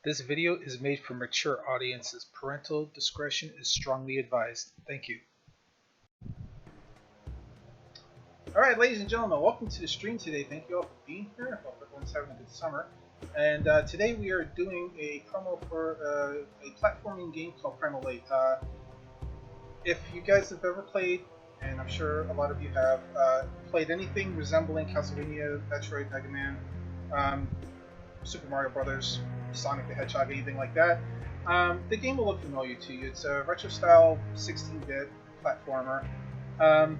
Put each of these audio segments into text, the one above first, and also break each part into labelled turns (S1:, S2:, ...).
S1: This video is made for mature audiences. Parental discretion is strongly advised. Thank you. Alright, ladies and gentlemen, welcome to the stream today. Thank you all for being here. Hope everyone's having a good summer. And today we are doing a promo for a platforming game called Primal. If you guys have ever played, and I'm sure a lot of you have, played anything resembling Castlevania, Metroid, Mega Man, Super Mario Brothers, Sonic the Hedgehog, anything like that, the game will look familiar to you. It's a retro-style 16-bit platformer. A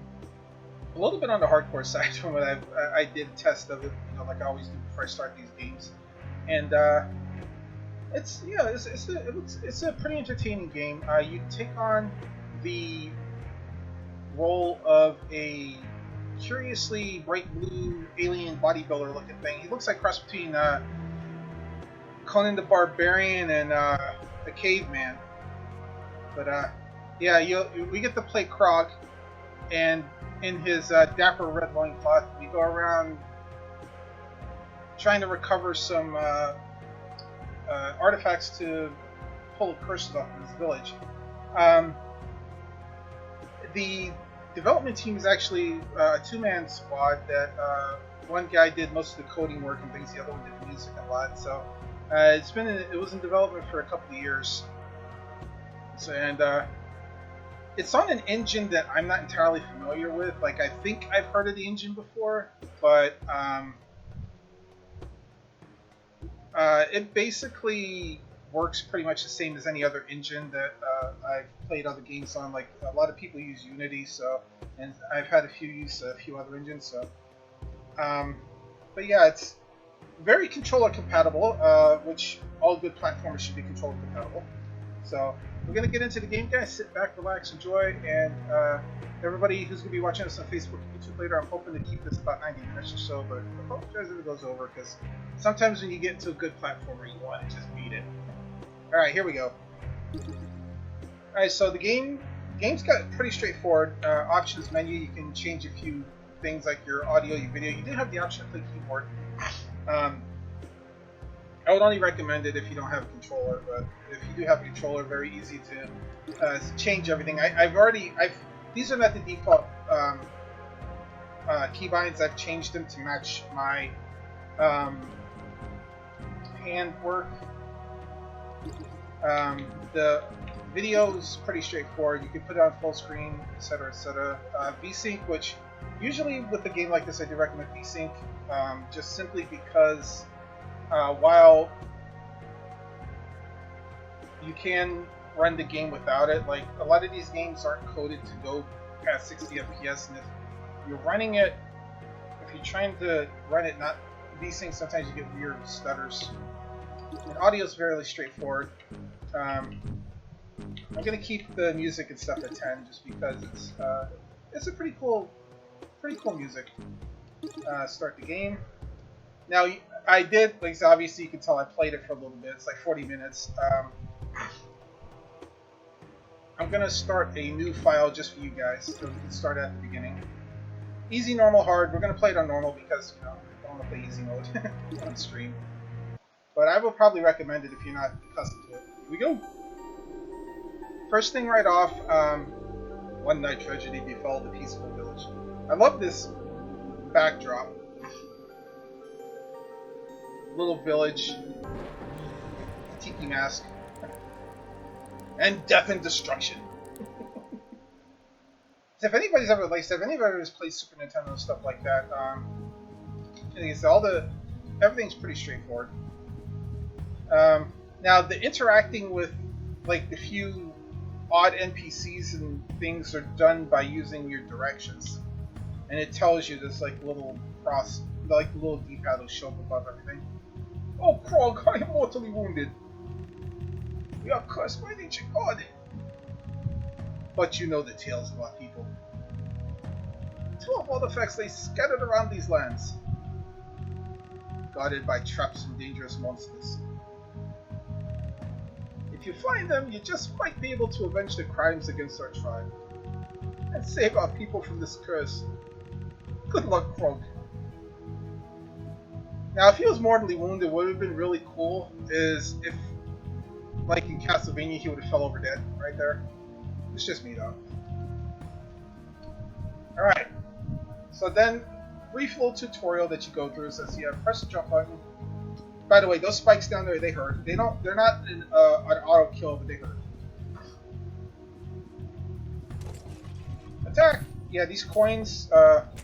S1: little bit on the hardcore side from what I did a test of it, like I always do before I start these games, and it's a pretty entertaining game. You take on the role of a curiously bright blue alien bodybuilder looking thing. He looks like a cross between Conan the Barbarian and a caveman. But yeah, we get to play Krog, and in his dapper red loincloth, we go around trying to recover some artifacts to pull curses off of this village. The development team is actually a two-man squad that one guy did most of the coding work and things, the other one did the music a lot. So it was in development for a couple of years. So, and it's on an engine that I'm not entirely familiar with. Like, I think I've heard of the engine before, but it basically works pretty much the same as any other engine that I've played other games on. Like, a lot of people use Unity, so, and I've had a few other engines. So, but yeah, it's very controller compatible, which all good platformers should be controller compatible. So we're going to get into the game, guys. Sit back, relax, enjoy, and everybody who's going to be watching us on Facebook and YouTube later, I'm hoping to keep this about 90 minutes or so, but I apologize if it goes over, because sometimes when you get into a good platformer, you want to just beat it. Alright, here we go. Alright, so the game's got pretty straightforward options menu. You can change a few things like your audio, your video. You do have the option to play keyboard. I would only recommend it if you don't have a controller, but if you do have a controller, very easy to change everything. These are not the default keybinds. I've changed them to match my hand work. The video is pretty straightforward. You can put it on full screen, etc., etc. VSync, which usually with a game like this, I do recommend VSync, just simply because while you can run the game without it, like a lot of these games aren't coded to go past 60 FPS, and if you're running it, if you're trying to run it not VSync, sometimes you get weird stutters. And audio is fairly straightforward. I'm gonna keep the music and stuff at 10 just because it's a pretty cool music. Start the game. Now I did, like, obviously you can tell I played it for a little bit. It's like 40 minutes. I'm gonna start a new file just for you guys, so we can start at the beginning. Easy, normal, hard. We're gonna play it on normal because I don't want to play easy mode on stream. But I will probably recommend it if you're not accustomed to it. Here we go. First thing right off, one night tragedy befell the peaceful village. I love this backdrop. Little village, tiki mask, and death and destruction. So if anybody's ever played Super Nintendo and stuff like that, everything's pretty straightforward. Now the interacting with like the few odd NPCs and things are done by using your directions, and it tells you this like little little D-pad will show up above everything. Oh, Krog, I am mortally wounded. We are cursed by ancient god. But you know the tales of our people. 12 artifacts lay scattered around these lands, guarded by traps and dangerous monsters. If you find them, you just might be able to avenge the crimes against our tribe and save our people from this curse. Good luck, Krog. Now, if he was mortally wounded, what would have been really cool is if Castlevania, he would have fell over dead right there. It's just me though. Alright. So then, brief little tutorial that you go through says, yeah, press the jump button. By the way, those spikes down there, they hurt. They're not an auto kill, but they hurt. Attack! Yeah, these coins,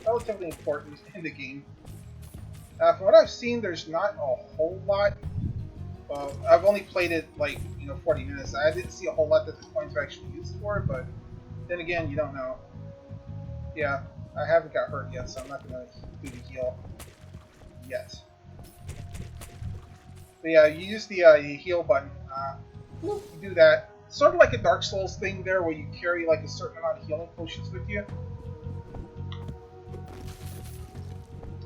S1: relatively important in the game. From what I've seen, there's not a whole lot. I've only played it like, 40 minutes. I didn't see a whole lot that the coins are actually used for, but then again, you don't know. Yeah, I haven't got hurt yet, so I'm not going to do the heal yet. But yeah, you use the heal button. You do that. Sort of like a Dark Souls thing there, where you carry like a certain amount of healing potions with you.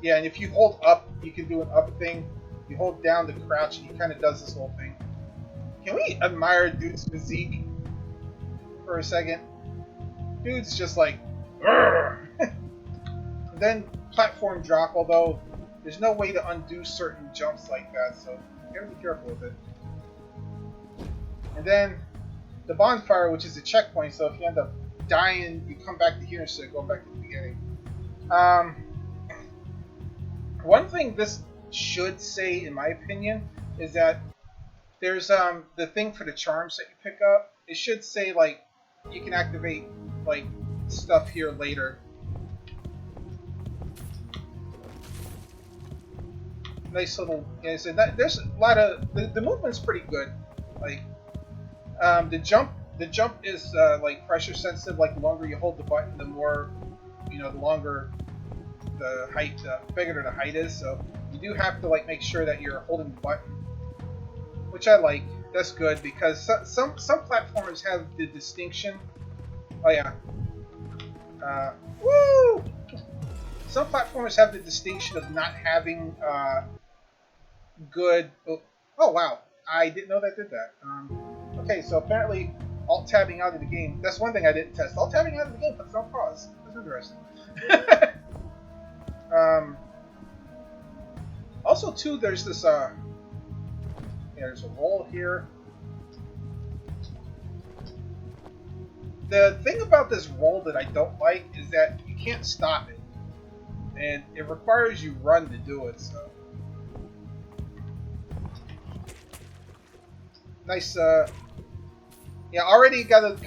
S1: Yeah, and if you hold up, you can do an up thing. You hold down to crouch, and he kind of does this whole thing. Can we admire dude's physique for a second? Dude's just like, then platform drop, although there's no way to undo certain jumps like that, so you gotta be careful with it. And then the bonfire, which is a checkpoint, so if you end up dying, you come back to here instead of going back to the beginning. One thing this should say, in my opinion, is that there's the thing for the charms that you pick up. It should say like you can activate like stuff here later. Nice little. Yeah, so there's a lot of the movement's pretty good. Like the jump is like pressure sensitive. Like the longer you hold the button, the more the longer the height, the bigger the height is. So you do have to like make sure that you're holding the button, which I like. That's good because some platformers have the distinction. Oh yeah. Woo! Some platformers have the distinction of not having good. Oh wow! I didn't know that did that. Okay, so apparently alt tabbing out of the game. That's one thing I didn't test. Alt tabbing out of the game puts it on pause. That's interesting. Also, too, there's this. Yeah, there's a roll here. The thing about this roll that I don't like is that you can't stop it, and it requires you run to do it. So nice. Yeah, already got an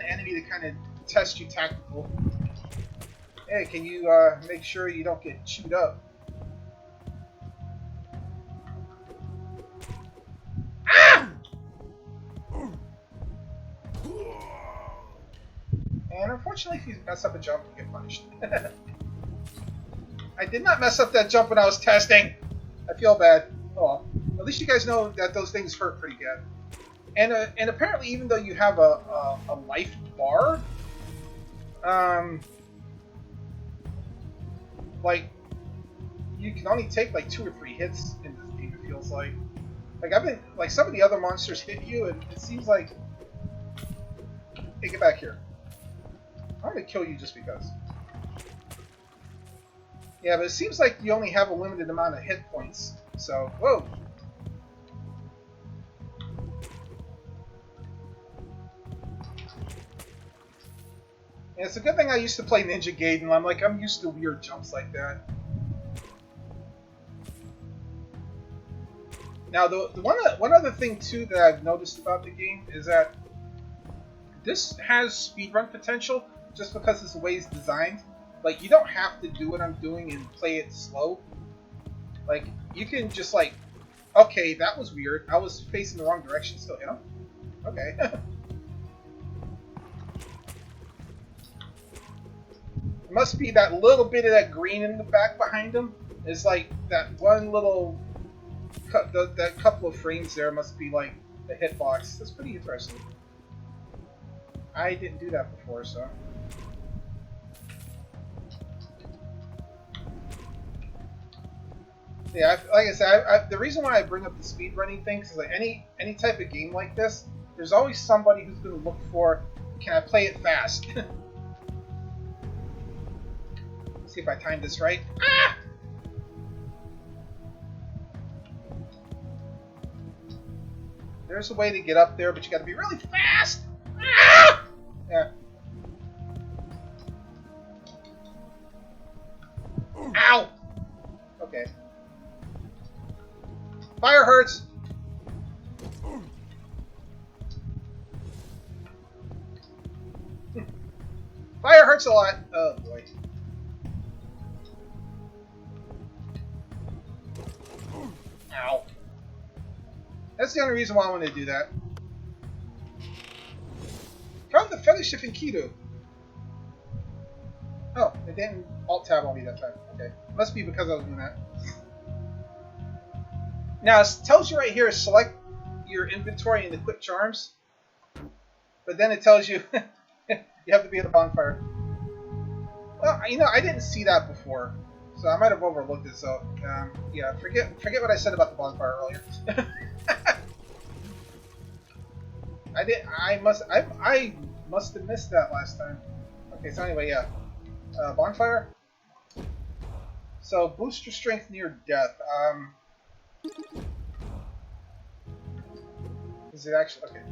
S1: enemy to kind of test you tactical. Hey, can you make sure you don't get chewed up? Ah! And unfortunately, if you mess up a jump, you get punished. I did not mess up that jump when I was testing. I feel bad. Oh well. At least you guys know that those things hurt pretty good. And apparently, even though you have a life bar, like you can only take like 2 or 3 hits in this game. It feels like I've been like some of the other monsters hit you, and it seems like, hey, get back here. I'm gonna kill you just because. Yeah, but it seems like you only have a limited amount of hit points. So, whoa. Yeah, it's a good thing I used to play Ninja Gaiden. I'm used to weird jumps like that. Now, the one other thing too that I've noticed about the game is that this has speedrun potential just because it's the way it's designed. Like, you don't have to do what I'm doing and play it slow. Like, you can just like, okay, that was weird. I was facing the wrong direction still, Okay. It must be that little bit of that green in the back behind him. It's like that one little, that couple of frames there must be like the hitbox. That's pretty interesting. I didn't do that before, so. Yeah, like I said, the reason why I bring up the speedrunning thing is like any type of game like this, there's always somebody who's going to look for, can I play it fast? See if I timed this right. Ah! There's a way to get up there, but you got to be really fast. Ah! Yeah. Ow! Okay. Fire hurts. Fire hurts a lot. Oh boy. Ow. That's the only reason why I wanted to do that. From the fellowship in Kido. Oh, it didn't alt-tab on me that time. Okay. Must be because I was doing that. Now, it tells you right here, select your inventory and equip charms. But then it tells you you have to be at a bonfire. Well, you know, I didn't see that before. So I might have overlooked it, so yeah, forget what I said about the bonfire earlier. I must have missed that last time. Okay, so anyway, yeah. Bonfire. So boost your strength near death. Is it actually okay?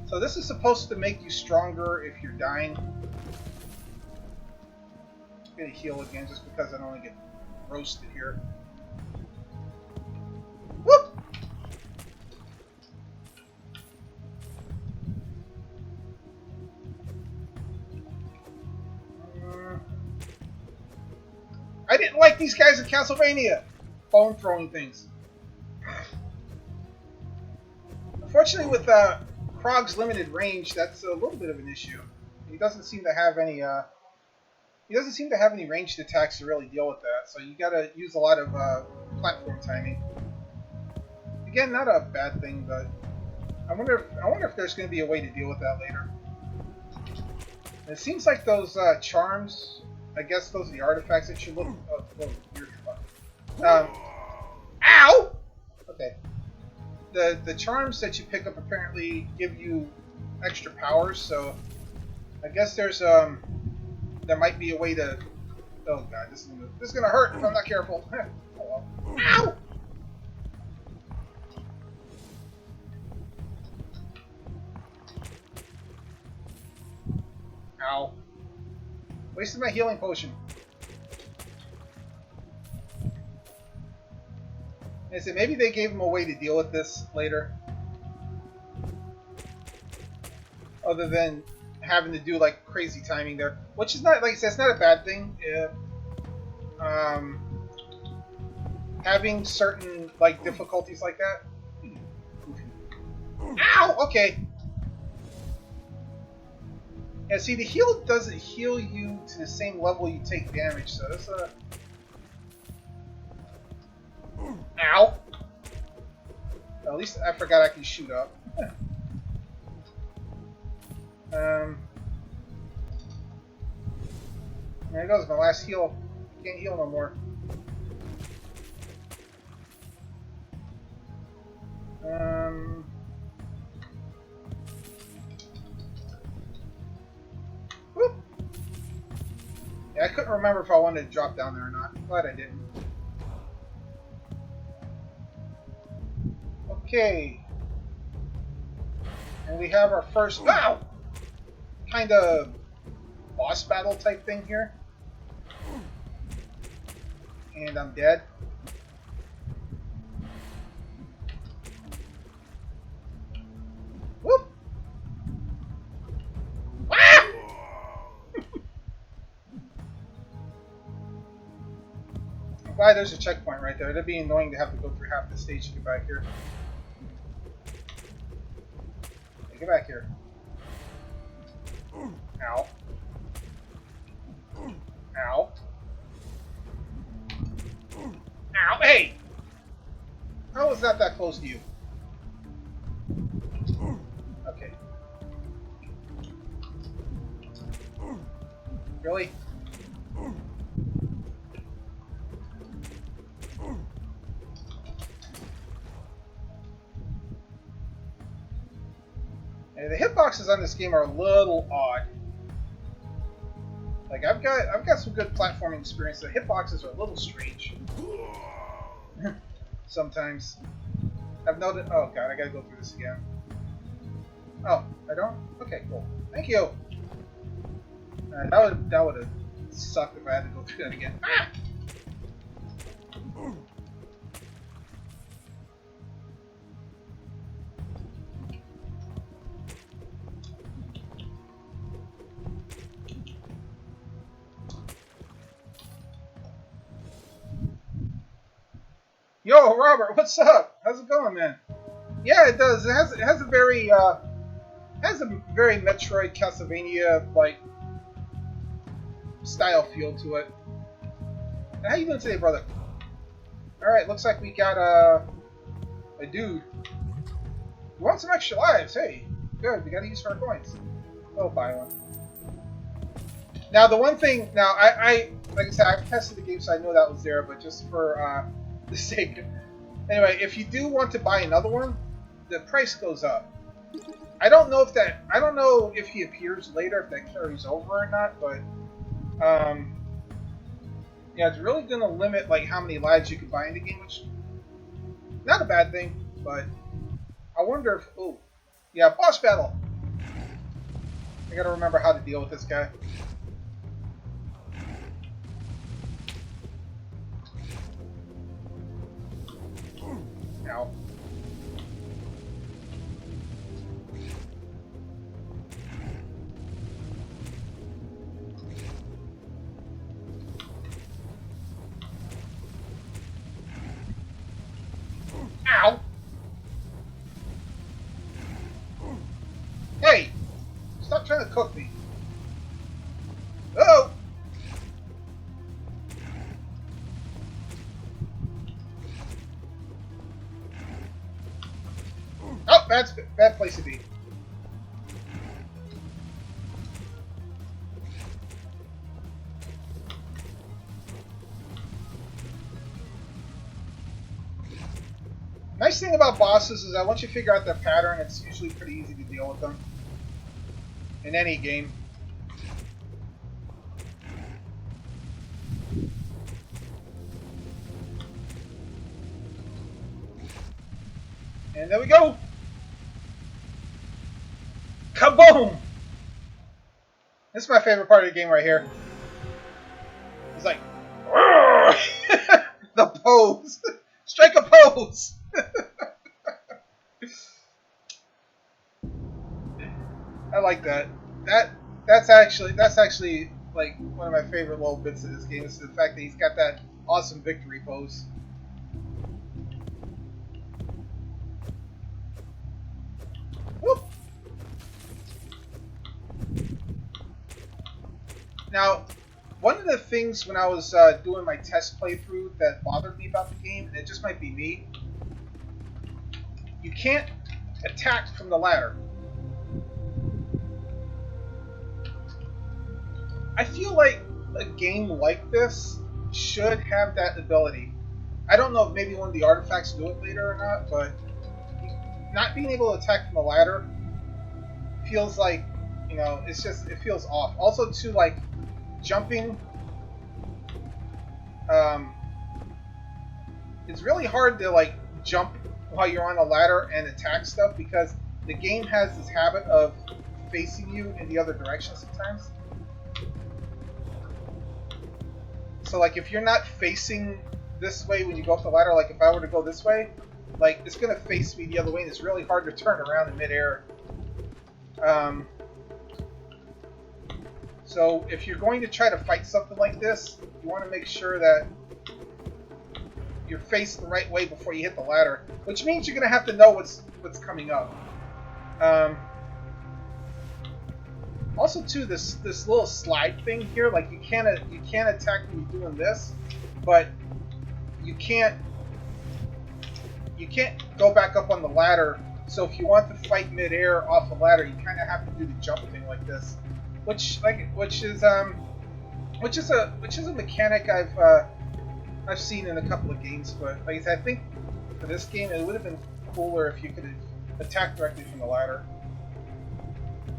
S1: So this is supposed to make you stronger if you're dying. I'm gonna heal again just because I don't want to get roasted here. Whoop! I didn't like these guys in Castlevania. Bone throwing things. Unfortunately, with Krog's limited range, that's a little bit of an issue. He doesn't seem to have any. He doesn't seem to have any ranged attacks to really deal with that. So you got to use a lot of platform timing. Again, not a bad thing, but I wonder if there's going to be a way to deal with that later. And it seems like those charms. I guess those are the artifacts that you look. Oh, weird. Ow! Okay. The charms that you pick up apparently give you extra powers, so I guess there's there might be a way to. Oh god, this is gonna hurt if I'm not careful. Oh, well. Ow! Ow! Wasted my healing potion. I said maybe they gave him a way to deal with this later, other than having to do like crazy timing there, which is not, like I said, it's not a bad thing. Having certain like difficulties like that. Ow! Okay. Yeah, see, the heal doesn't heal you to the same level you take damage, so that's a. Ow! Well, at least I forgot I can shoot up. There goes my last heal. Can't heal no more. Whoop. Yeah, I couldn't remember if I wanted to drop down there or not. Glad I didn't. Okay. And we have our first kind of boss battle type thing here. And I'm dead. Whoop! Ah! I'm glad there's a checkpoint right there. It'd be annoying to have to go through half the stage to get back here. Hey, get back here. Ow. Ow. Ow, hey! How was that close to you? Okay. Really? And the hitboxes on this game are a little odd. Like I've got some good platforming experience. The hitboxes are a little strange. Sometimes. I've noted. Oh god, I gotta go through this again. Oh, I don't? Okay, cool. Thank you! That would have sucked if I had to go through that again. Ah! Yo, Robert, what's up? How's it going, man? Yeah, it does. It has a very Metroid Castlevania like style feel to it. How you doing today, brother? All right, looks like we got a dude. You want some extra lives? Hey, good. We gotta use our coins. Oh, buy one. Now the one thing, I like I said, I've tested the game, so I know that was there, but just for the sake. Anyway, if you do want to buy another one, the price goes up. I don't know if he appears later, if that carries over or not, but yeah, it's really gonna limit like how many lives you can buy in the game, which not a bad thing, but I wonder if yeah, boss battle. I gotta remember how to deal with this guy. Ow. Ow! Hey! Stop trying to cook me. Oh! Oh, bad place to be. Nice thing about bosses is that once you figure out their pattern, it's usually pretty easy to deal with them. In any game. And there we go! Kaboom! This is my favorite part of the game right here. It's like... the pose! Strike a pose! I like that. That's actually like one of my favorite little bits of this game is the fact that he's got that awesome victory pose. Whoop. Now, one of the things when I was doing my test playthrough that bothered me about the game, and it just might be me, you can't attack from the ladder. I feel like a game like this should have that ability. I don't know if maybe one of the artifacts do it later or not, but not being able to attack from the ladder feels like, you know, it feels off. Also, too, like, jumping, it's really hard to, like, jump while you're on a ladder and attack stuff because the game has this habit of facing you in the other direction sometimes. So, like, if you're not facing this way when you go up the ladder, like if I were to go this way, like, it's going to face me the other way, and it's really hard to turn around in midair. So, if you're going to try to fight something like this, you want to make sure that you're faced the right way before you hit the ladder, which means you're going to have to know what's coming up. Also, too, this little slide thing here, like you can't attack when you're doing this, but you can't go back up on the ladder. So if you want to fight midair off the ladder, you kind of have to do the jump thing like this, which is a mechanic I've seen in a couple of games. But like I said, I think for this game it would have been cooler if you could attack directly from the ladder.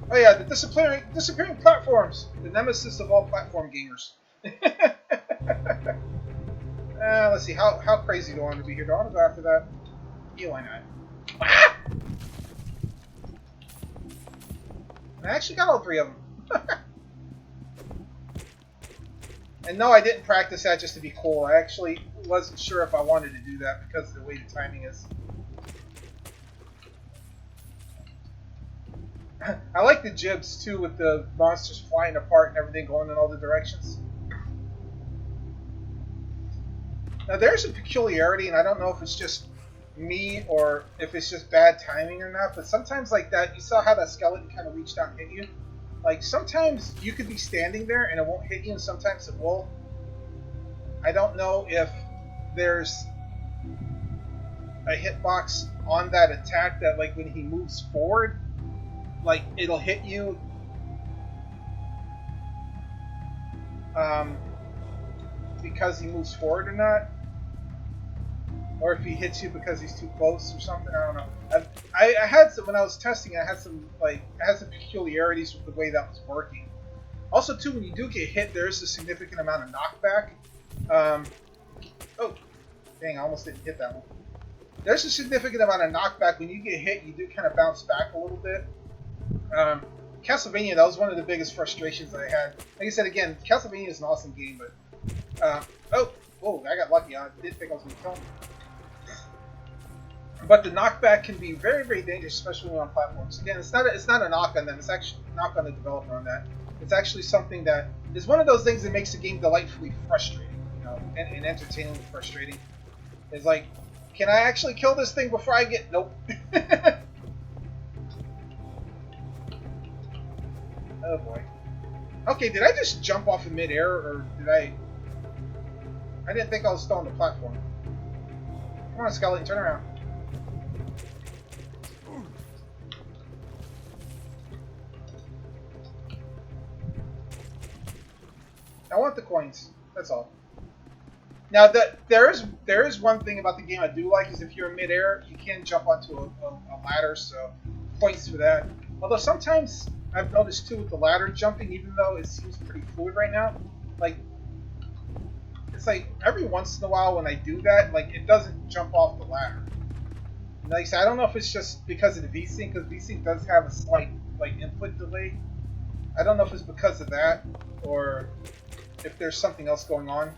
S1: Oh yeah, the disappearing platforms, the nemesis of all platform gamers. Let's see, how crazy do I want to be here? Do I want to go after that? Yeah, why not? Ah! I actually got all 3 of them. And no, I didn't practice that just to be cool. I actually wasn't sure if I wanted to do that because of the way the timing is. I like the jibs too, with the monsters flying apart and everything going in all the directions. Now there's a peculiarity, and I don't know if it's just me or if it's just bad timing or not, but sometimes like that, you saw how that skeleton kind of reached out and hit you? Like sometimes you could be standing there and it won't hit you, and sometimes it will. I don't know if there's a hitbox on that attack that like when he moves forward, like it'll hit you because he moves forward or not, or if he hits you because he's too close or something. I don't know. I had some, when I was testing, I had some peculiarities with the way that was working. Also, too, when you do get hit, there is a significant amount of knockback. Oh, dang! I almost didn't hit that one. There's a significant amount of knockback when you get hit. You do kind of bounce back a little bit. Castlevania, that was one of the biggest frustrations that I had. Like I said, again, Castlevania is an awesome game, but oh, whoa! I got lucky. I didn't think I was going to kill him. But the knockback can be very, very dangerous, especially on platforms. Again, it's not a knock on them. It's actually a knock on the developer on that. It's actually something that is one of those things that makes the game delightfully frustrating, you know, and entertainingly frustrating. It's like, can I actually kill this thing before I get... Nope. Oh boy. Okay, did I just jump off in midair, or did I... I didn't think I was still on the platform. Come on, skeleton, turn around. I want the coins. That's all. Now, there is one thing about the game I do like, is if you're in midair, you can jump onto a ladder, so points for that. Although sometimes I've noticed too with the ladder jumping, even though it seems pretty fluid right now, like it's like every once in a while when I do that, like it doesn't jump off the ladder. And like I said, I don't know if it's just because of the VSync, because VSync does have a slight like input delay. I don't know if it's because of that or if there's something else going on.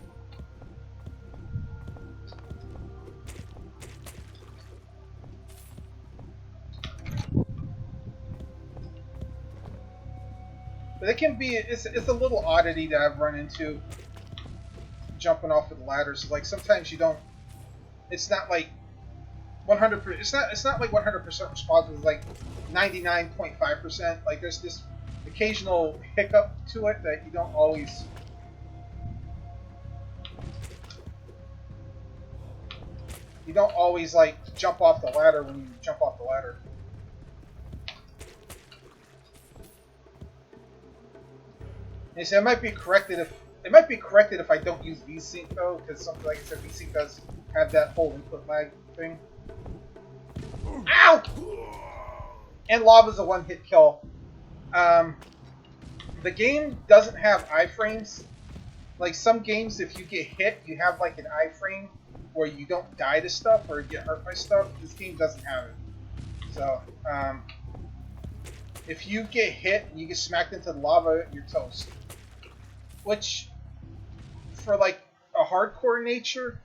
S1: But it can be, it's a little oddity that I've run into jumping off of the ladders. Like sometimes you don't, it's not like 100%, it's not like 100% responsive, it's like 99.5%. Like there's this occasional hiccup to it that you don't always like jump off the ladder when you jump off the ladder. And so it might be corrected if I don't use VSync though, because something like I said, VSync does have that whole input lag thing. Ow! And lava's a one-hit kill. The game doesn't have iframes. Like some games, if you get hit, you have like an iframe where you don't die to stuff or get hurt by stuff. This game doesn't have it. So, if you get hit and you get smacked into the lava, you're toast. Which, for like a hardcore nature,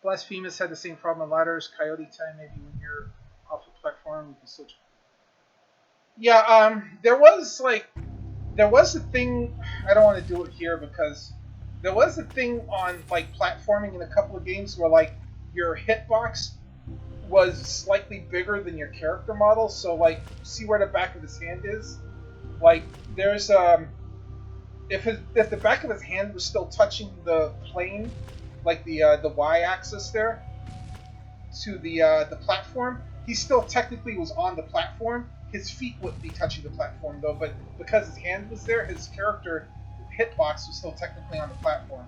S1: Blasphemous had the same problem on ladders. Coyote time, maybe when you're off a platform, you can switch. Yeah, there was a thing. I don't want to do it here because there was a thing on like platforming in a couple of games where like your hitbox was slightly bigger than your character model. So like, see where the back of his hand is? Like there's if the back of his hand was still touching the plane, like the y-axis there, to the platform, he still technically was on the platform. His feet wouldn't be touching the platform though, but because his hand was there, his character hitbox was still technically on the platform.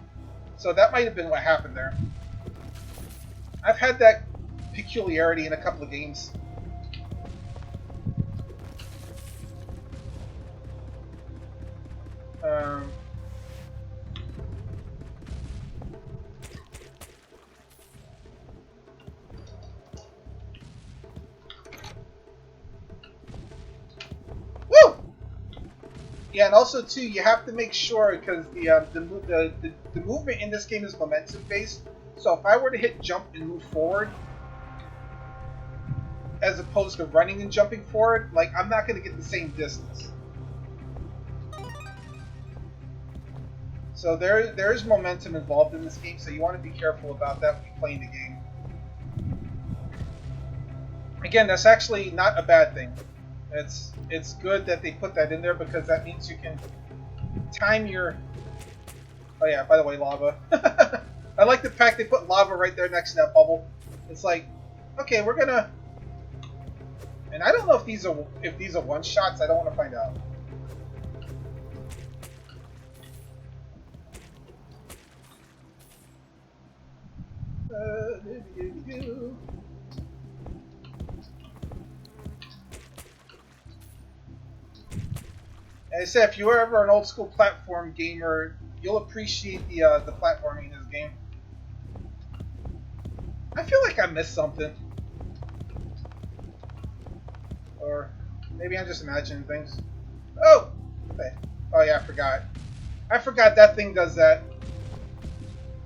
S1: So that might have been what happened there. I've had that peculiarity in a couple of games. Yeah, and also too, you have to make sure because the movement in this game is momentum based. So if I were to hit jump and move forward, as opposed to running and jumping forward, like I'm not going to get the same distance. So there is momentum involved in this game, so you want to be careful about that when you're playing the game. Again, that's actually not a bad thing. It's good that they put that in there because that means you can time your... Oh yeah, by the way, lava. I like the fact they put lava right there next to that bubble. It's like, okay, we're gonna... And I don't know if these are one shots. I don't want to find out. As I said, if you're ever an old school platform gamer, you'll appreciate the platforming in this game. I feel like I missed something. Or maybe I'm just imagining things. Oh! Okay. Oh yeah, I forgot. I forgot that thing does that.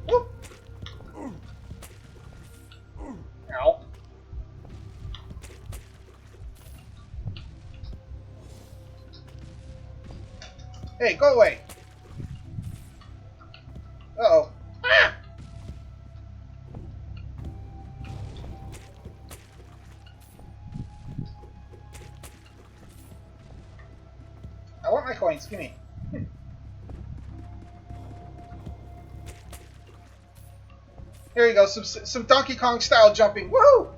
S1: Whoop! Ow. Hey, go away! Uh-oh. Ah! I want my coins, give me. Here you go, some Donkey Kong style jumping. Woohoo!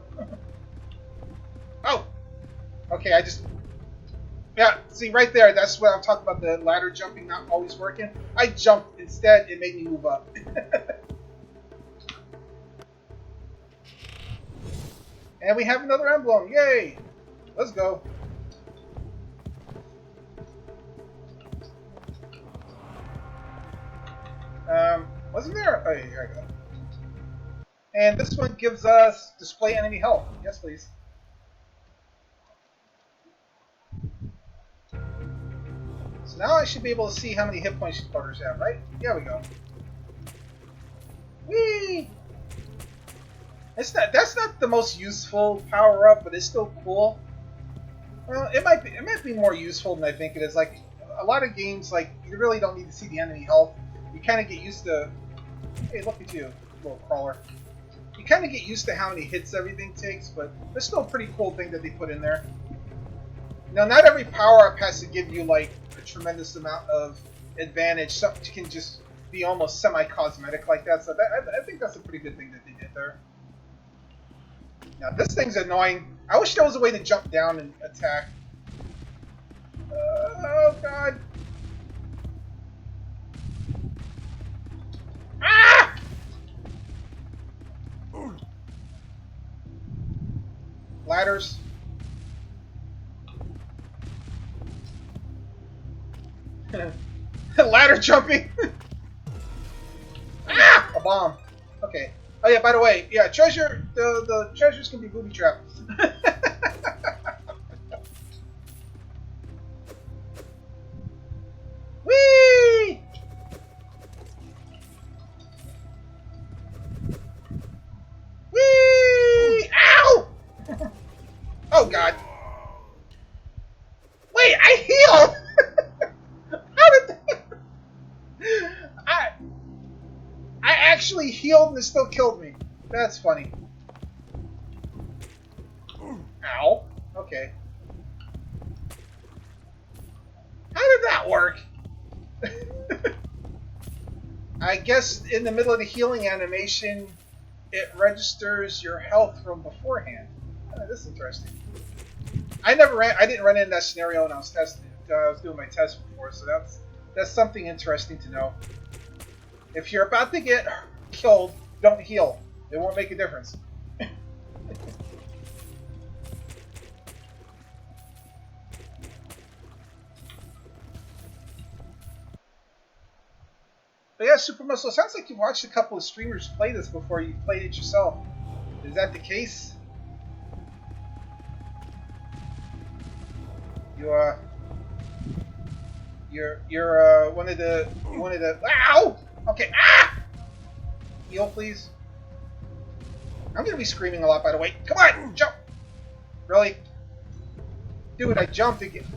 S1: Oh! Okay, I just... Yeah, see right there, that's what I'm talking about, the ladder jumping not always working. I jumped instead, it made me move up. And we have another emblem, yay! Let's go. Wasn't there? Oh, yeah, here I go. And this one gives us display enemy health. Yes, please. So now I should be able to see how many hit points starters have, right? There we go. Whee! That's not the most useful power up, but it's still cool. Well, it might be more useful than I think it is. Like a lot of games, like you really don't need to see the enemy health. You kind of get used to. Hey, look at you, little crawler. You kind of get used to how many hits everything takes, but it's still a pretty cool thing that they put in there. Now, not every power-up has to give you, like, a tremendous amount of advantage. Some can just be almost semi-cosmetic like that, so I think that's a pretty good thing that they did there. Now, this thing's annoying. I wish there was a way to jump down and attack. Oh, God. Ah! Ladders. Ladder jumping. Ah! A bomb. Okay. Oh yeah, by the way, yeah, treasure. The treasures can be booby trapped. Whee! Whee! Ow! Oh God! Wait, I healed. How did that? I actually healed and it still killed me. That's funny. Ow. Okay. How did that work? I guess in the middle of the healing animation, it registers your health from beforehand. This is interesting. I didn't run into that scenario when I was testing. I was doing my test before, so that's something interesting to know. If you're about to get killed, don't heal. It won't make a difference. But yeah, Super Muscle, it sounds like you watched a couple of streamers play this before you played it yourself. Is that the case? You You're one of the ow! Okay, ah! Heal, please. I'm gonna be screaming a lot, by the way. Come on, jump! Really? Dude, I jumped again.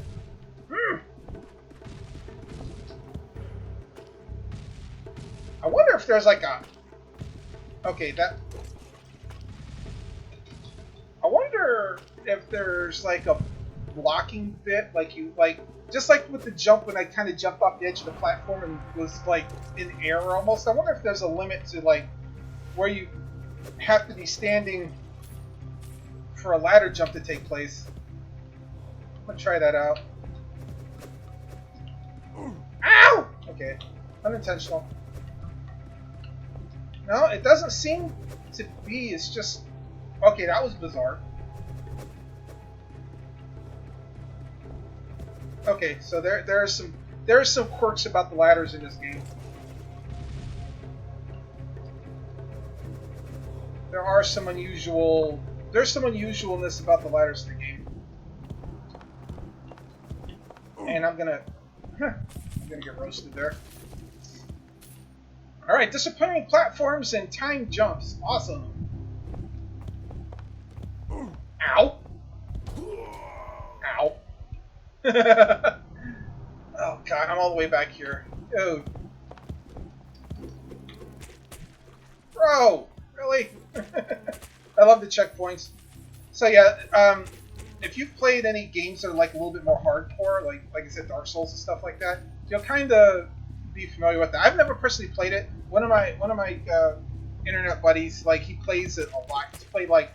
S1: I wonder if there's like a... Okay, that... I wonder if there's like a blocking bit, like you, like, just like with the jump when I kind of jumped off the edge of the platform and was like in air almost. I wonder if there's a limit to like where you have to be standing for a ladder jump to take place. I'm gonna try that out. Ow! Okay, unintentional. No, it doesn't seem to be. It's just... Okay, that was bizarre. Okay, so there are some quirks about the ladders in this game. There's some unusualness about the ladders in the game. And I'm gonna get roasted there. Alright, disappointing platforms and timed jumps. Awesome. Ow! Ow. Oh god, I'm all the way back here. Oh. Bro! Really? I love the checkpoints. So yeah, if you've played any games that are like a little bit more hardcore, like I said, Dark Souls and stuff like that, you'll kind of be familiar with that. I've never personally played it. One of my internet buddies, like, he plays it a lot. He's played like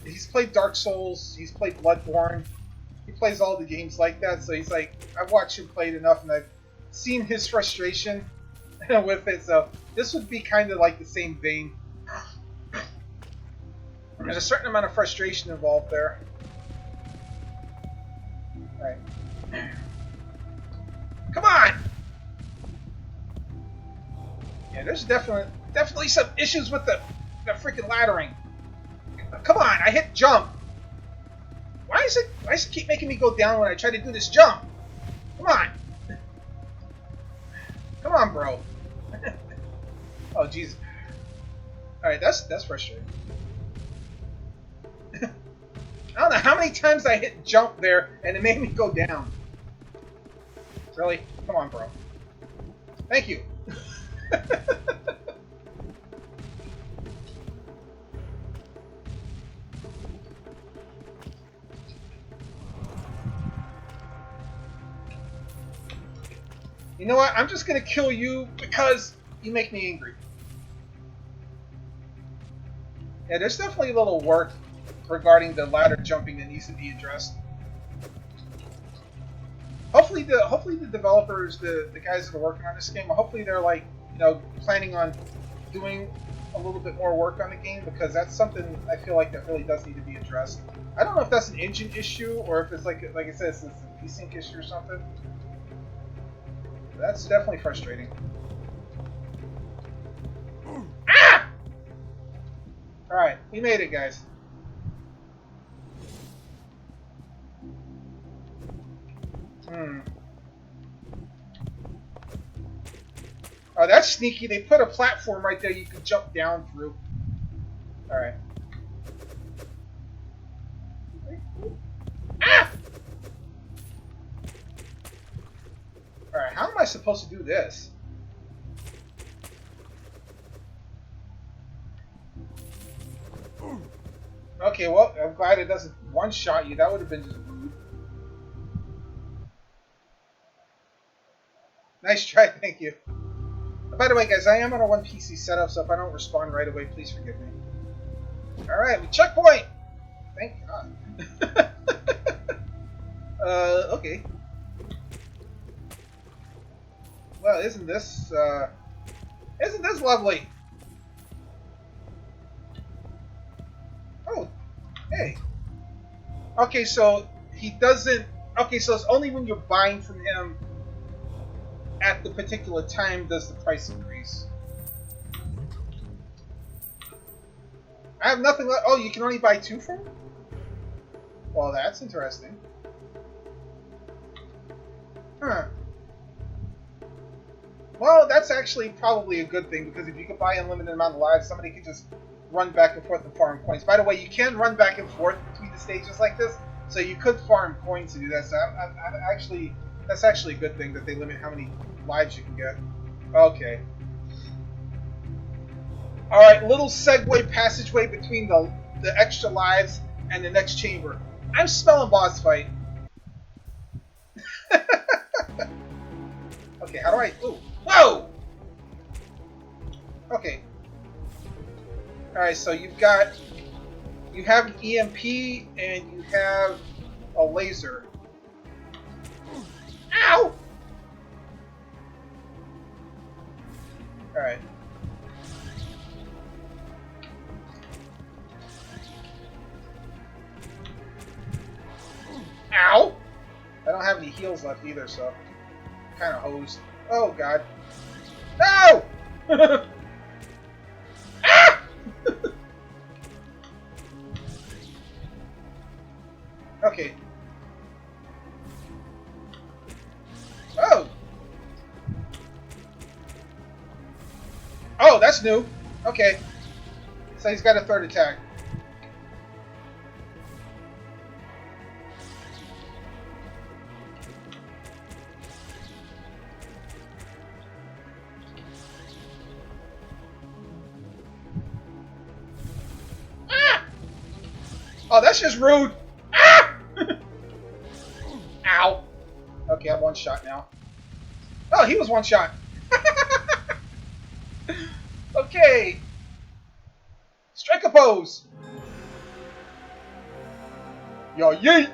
S1: he's played Dark Souls, he's played Bloodborne, he plays all the games like that, so he's like, I've watched him play it enough and I've seen his frustration with it, so this would be kind of like the same vein. There's a certain amount of frustration involved there. Alright. Come on! Yeah, there's definitely some issues with the freaking laddering. Come on, I hit jump. Why does it keep making me go down when I try to do this jump? Come on. Come on, bro. Oh, jeez. Alright, that's frustrating. I don't know how many times I hit jump there and it made me go down. Really? Come on, bro. Thank you. You know what? I'm just gonna kill you because you make me angry. Yeah, there's definitely a little work regarding the ladder jumping that needs to be addressed. Hopefully the developers, the guys that are working on this game, hopefully they're like, you know, planning on doing a little bit more work on the game, because that's something I feel like that really does need to be addressed. I don't know if that's an engine issue or if it's like I said, it's a desync issue or something. That's definitely frustrating. Ah! Alright, we made it, guys. Oh, that's sneaky. They put a platform right there you can jump down through. Alright. Ah! Alright, how am I supposed to do this? Okay, well, I'm glad it doesn't one-shot you. That would have been just rude. Nice try, thank you. By the way, guys, I am on a one PC setup, so if I don't respond right away, please forgive me. Alright, we checkpoint! Thank God. Okay. Well, isn't this lovely? Oh, hey. Okay, so he doesn't... Okay, so it's only when you're buying from him at the particular time does the price increase. I have nothing left. Oh, you can only buy 2 from him? Well, that's interesting. Huh. Well, that's actually probably a good thing, because if you could buy unlimited amount of lives, somebody could just run back and forth and farm coins. By the way, you can run back and forth between the stages like this, so you could farm coins to do that. So that's actually a good thing that they limit how many lives you can get. Okay. Alright, little segue passageway between the extra lives and the next chamber. I'm smelling boss fight. Okay, how do I... Ooh. Whoa! Okay. Alright, so you have an EMP and you have a laser. Ow! Alright. Ow! I don't have any heals left either, so I'm kind of hosed. Oh god. No! Ah! Okay. Oh! Oh, that's new. Okay. So he's got a third attack. Oh, that's just rude. Ah! Ow. Okay, I'm one shot now. Oh, he was one shot. Okay. Strike a pose. Yo, yeet.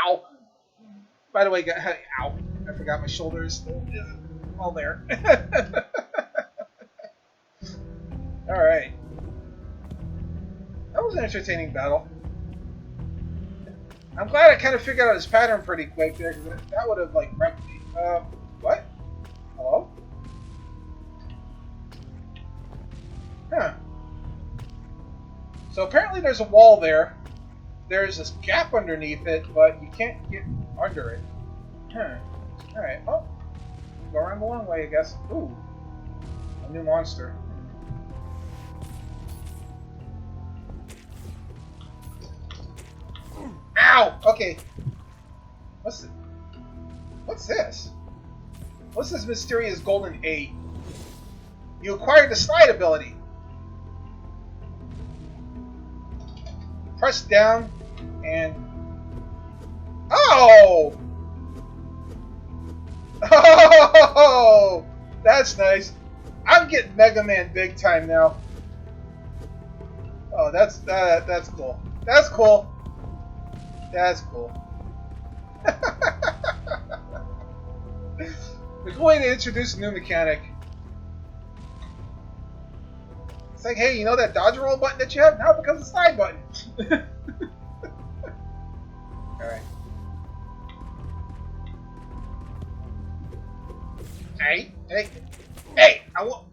S1: Ow. By the way, ow. I forgot my shoulder is still all there. Alright. That was an entertaining battle. I'm glad I kind of figured out his pattern pretty quick there, because that would have, like, wrecked me. What? Hello? Huh. So apparently there's a wall there. There's this gap underneath it, but you can't get under it. Huh. Alright, well, go around the long way, I guess. Ooh. A new monster. Ow! Okay. What's this? What's this mysterious golden 8? You acquired the slide ability. Press down and... Oh! Oh! That's nice. I'm getting Mega Man big time now. Oh, that's cool. That's cool. That's cool. There's a way to introduce a new mechanic. It's like, hey, you know that dodge roll button that you have? Now it becomes a slide button. Alright. Hey, hey, hey! I'll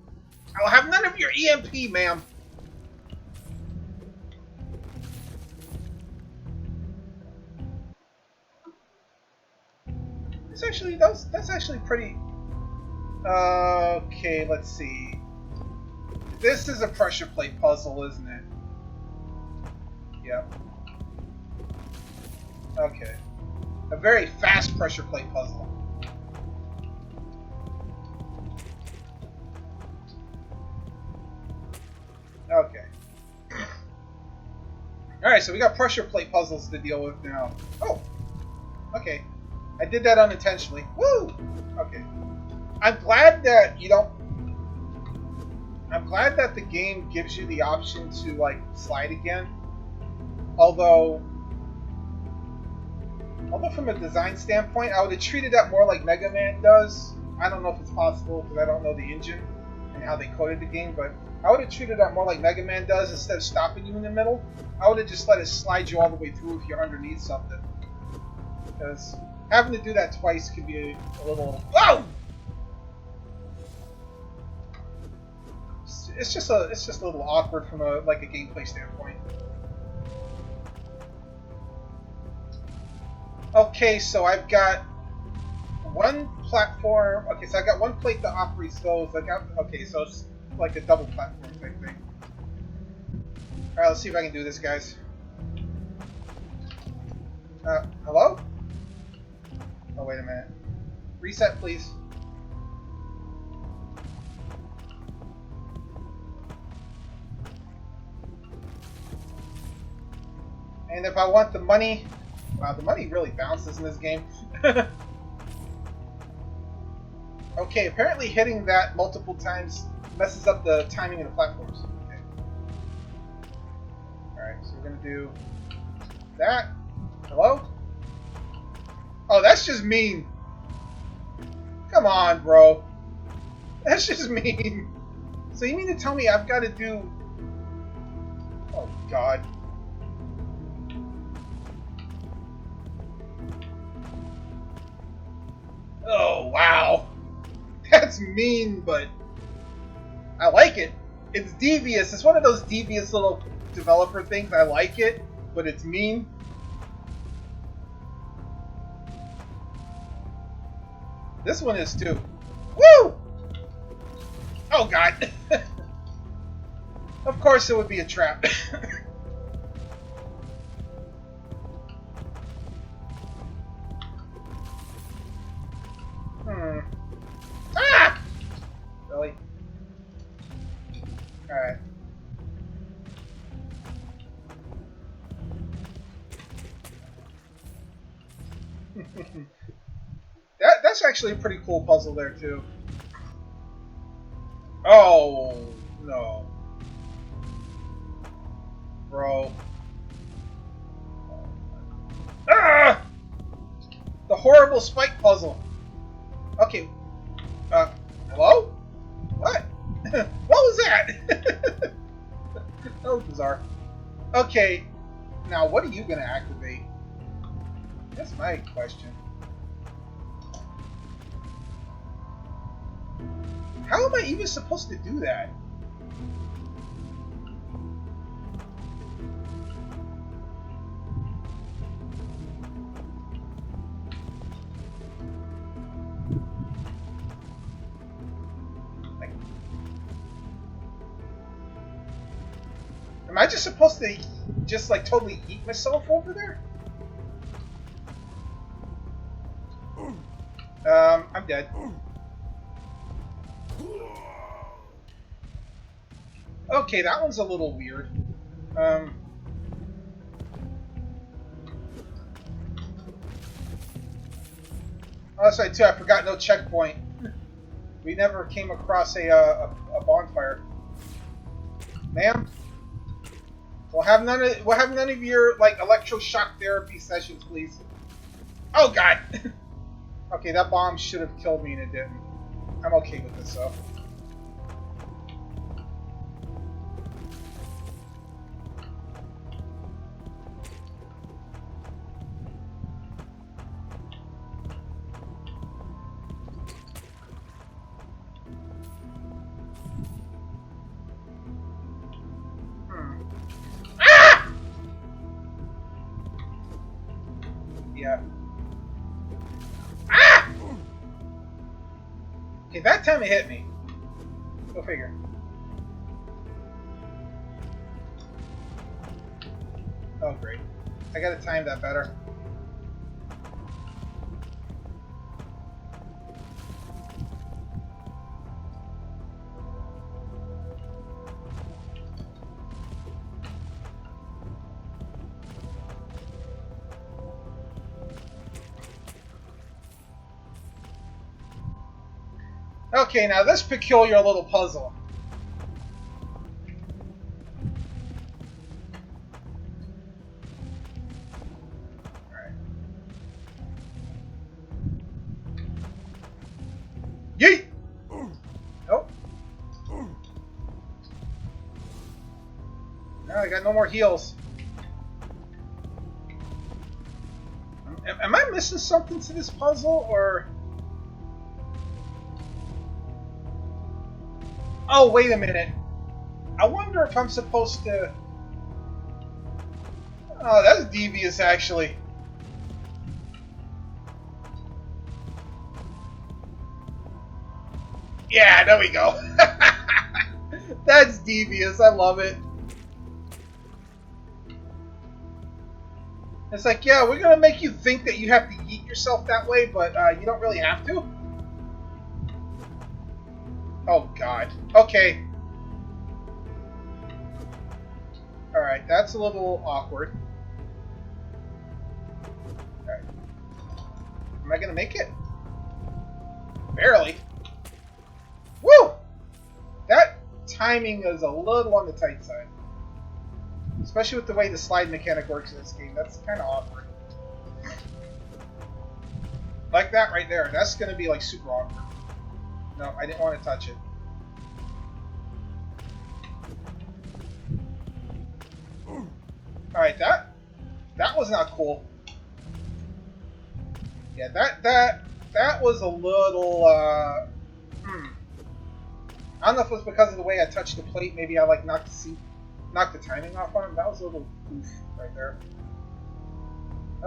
S1: have none of your EMP, ma'am. That's actually pretty. Okay, let's see. This is a pressure plate puzzle, isn't it? Yep. Okay. A very fast pressure plate puzzle. Okay. Alright, so we got pressure plate puzzles to deal with now. Oh! Okay. I did that unintentionally. Woo! Okay. I'm glad that you don't... I'm glad that the game gives you the option to, like, slide again. Although from a design standpoint, I would have treated that more like Mega Man does. I don't know if it's possible because I don't know the engine and how they coded the game, but I would have treated that more like Mega Man does. Instead of stopping you in the middle, I would have just let it slide you all the way through if you're underneath something. Because having to do that twice can be a little... Whoa! It's just a little awkward from a gameplay standpoint. Okay, so I've got one platform. Okay, so I got one plate that operates those. I got okay, so it's like a double platform type thing. All right, let's see if I can do this, guys. Hello? Oh, wait a minute. Reset, please. And if I want the money, wow, the money really bounces in this game. Okay, apparently hitting that multiple times messes up the timing of the platforms. Okay. Alright, so we're gonna do that. Hello? Oh, that's just mean. Come on, bro. That's just mean. So you mean to tell me I've got to do... Oh, God. Oh, wow. That's mean, but I like it. It's devious. It's one of those devious little developer things. I like it, but it's mean. This one is too. Woo! Oh, God. Of course it would be a trap. Ah! Really? Alright. That's actually a pretty cool puzzle there, too. Oh, no. Bro. Ah! The horrible spike puzzle. Okay. Hello? What? What was that? That was bizarre. Okay. Now, what are you going to activate? That's my question. How am I even supposed to do that? Am I just supposed to just like totally eat myself over there? I'm dead. Okay, that one's a little weird. Oh, that's right too. I forgot no checkpoint. We never came across a bonfire. Ma'am, we'll have none of your like electroshock therapy sessions, please. Oh, God. Okay, that bomb should have killed me and it didn't. I'm okay with this though. Yeah. Ah! Okay, that time it hit me. Go figure. Oh, great. I gotta time that better. Okay, now this peculiar little puzzle. Alright. Yeet! Nope. No, I got no more heals. Am I missing something to this puzzle, or... Oh, wait a minute. I wonder if I'm supposed to... Oh, that's devious, actually. Yeah, there we go. That's devious. I love it. It's like, yeah, we're gonna make you think that you have to eat yourself that way, but you don't really have to. Oh God. Okay. All right, that's a little awkward. All right. Am I gonna make it? Barely. Woo! That timing is a little on the tight side. Especially with the way the slide mechanic works in this game. That's kind of awkward. Like that right there. That's going to be like super awkward. No, I didn't want to touch it. Alright, that was not cool. Yeah, that was a little I don't know if it was because of the way I touched the plate. Maybe I like knocked the timing off on him. That was a little oof right there.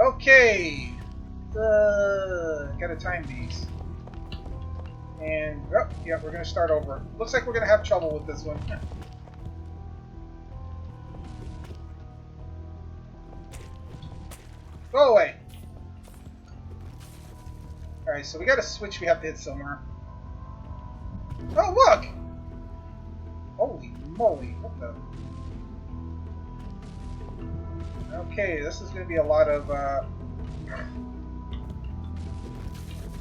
S1: Okay. Gotta time these. And, oh, yeah, we're gonna start over. Looks like we're gonna have trouble with this one. Go away. Alright, so we got a switch we have to hit somewhere. Oh, look! Holy moly, what the... Okay, this is going to be a lot of,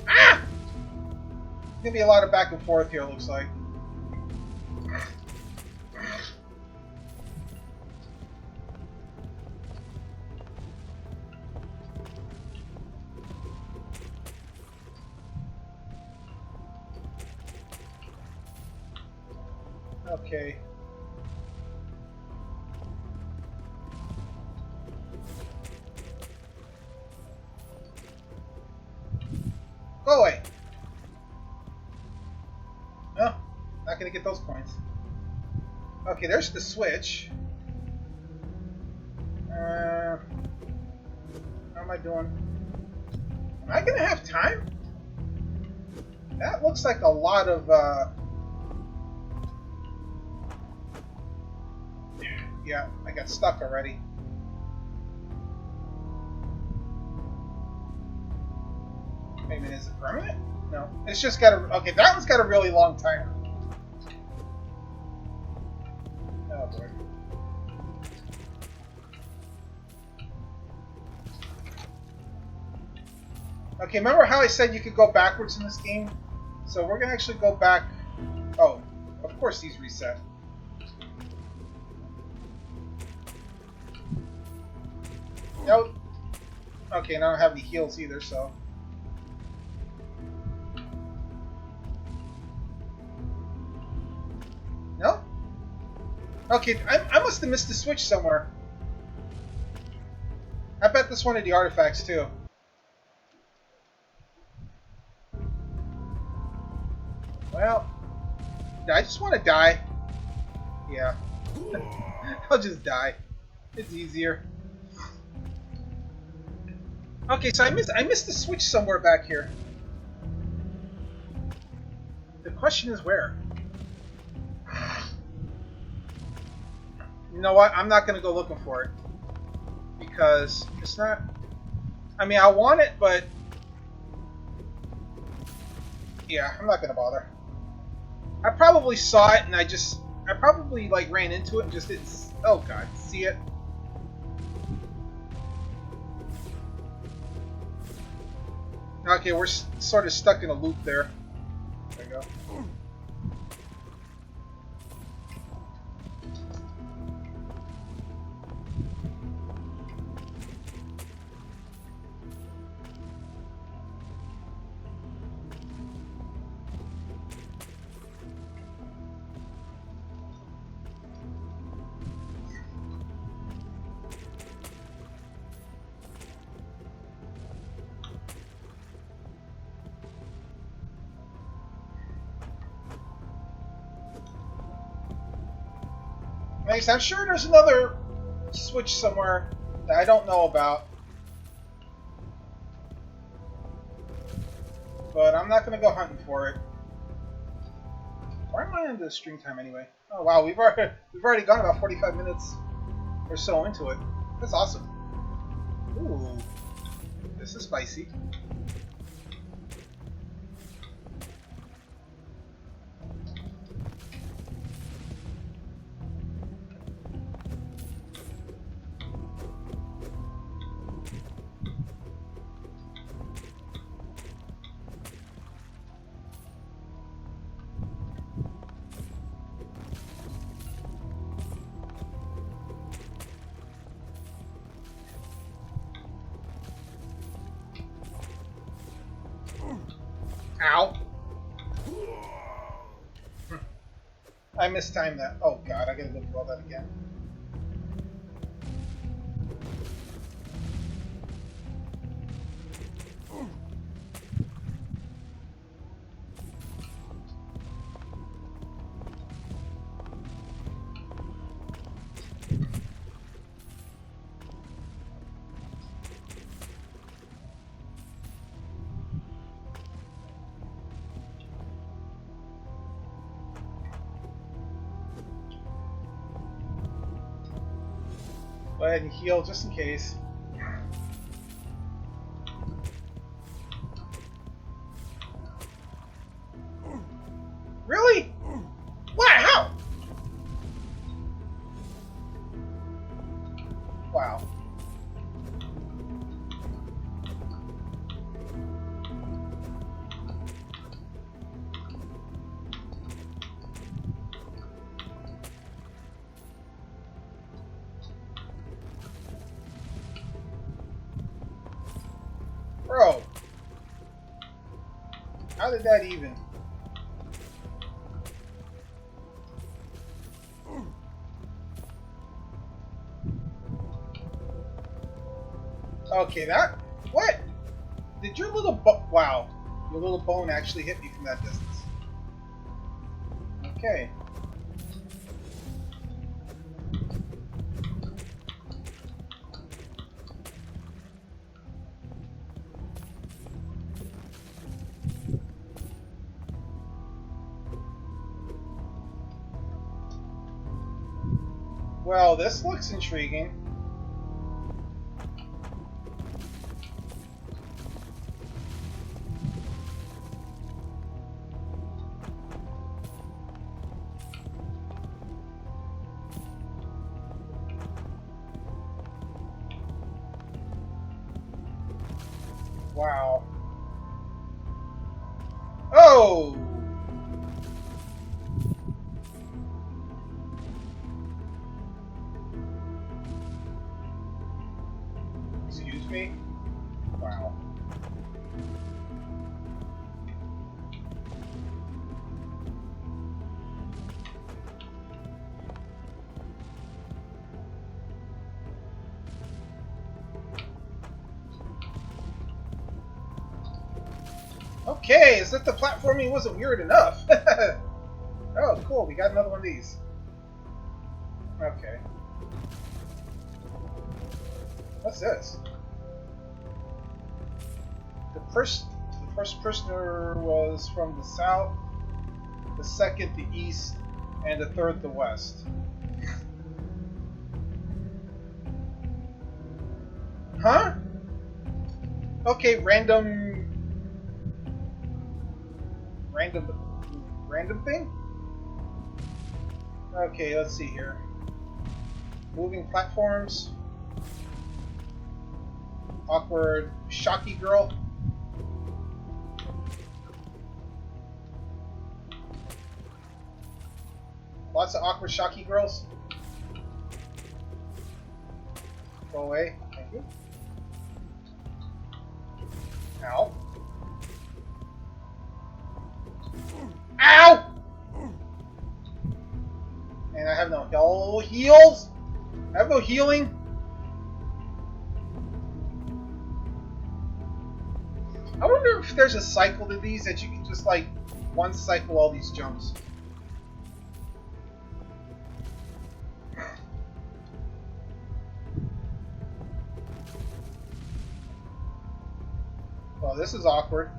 S1: Ah! It's going to be a lot of back and forth here, it looks like. Okay. Go away! No, not gonna get those coins. Okay, there's the switch. How am I doing? Am I gonna have time? That looks like a lot of, Yeah, I got stuck already. Wait a minute, is it permanent? No, it's just got a... Okay, that one's got a really long timer. Oh, boy. Okay, remember how I said you could go backwards in this game? So we're going to actually go back... Oh, of course these reset. Nope. Okay, and I don't have any heals either, so... No? Okay, I must have missed the switch somewhere. I bet this one of the artifacts, too. Well, I just want to die. Yeah. I'll just die. It's easier. Okay, so I missed the switch somewhere back here. The question is where? You know what? I'm not going to go looking for it. Because it's not... I mean, I want it, but... Yeah, I'm not going to bother. I probably saw it and I probably, like, ran into it and just didn't... Oh, God. See it? Okay, we're sort of stuck in a loop there. There we go. Nice. I'm sure there's another switch somewhere that I don't know about. But I'm not going to go hunting for it. Why am I on the stream time anyway? Oh wow, we've already gone about 45 minutes or so into it. That's awesome. Ooh, this is spicy. Ow! I mistimed that. Oh god, I gotta go through all that again. Go ahead and heal just in case. Really? What? How? Wow. Bro. How did that even? Okay, that... What? Did your little wow. Your little bone actually hit me from that distance. Okay. Well, this looks intriguing. Wow. Oh! Excuse me? Wow. Okay, as if the platforming wasn't weird enough. Oh, cool, we got another one of these. Okay. What's this? The first prisoner was from the south, the second the east, and the third the west. Huh? Okay, random thing? Okay, let's see here. Moving platforms. Awkward shocky girl. Lots of awkward shocky girls. Go away. Thank you. Ow. Ow! And I have no heals? I have no healing? I wonder if there's a cycle to these that you can just like one cycle all these jumps. Well, this is awkward.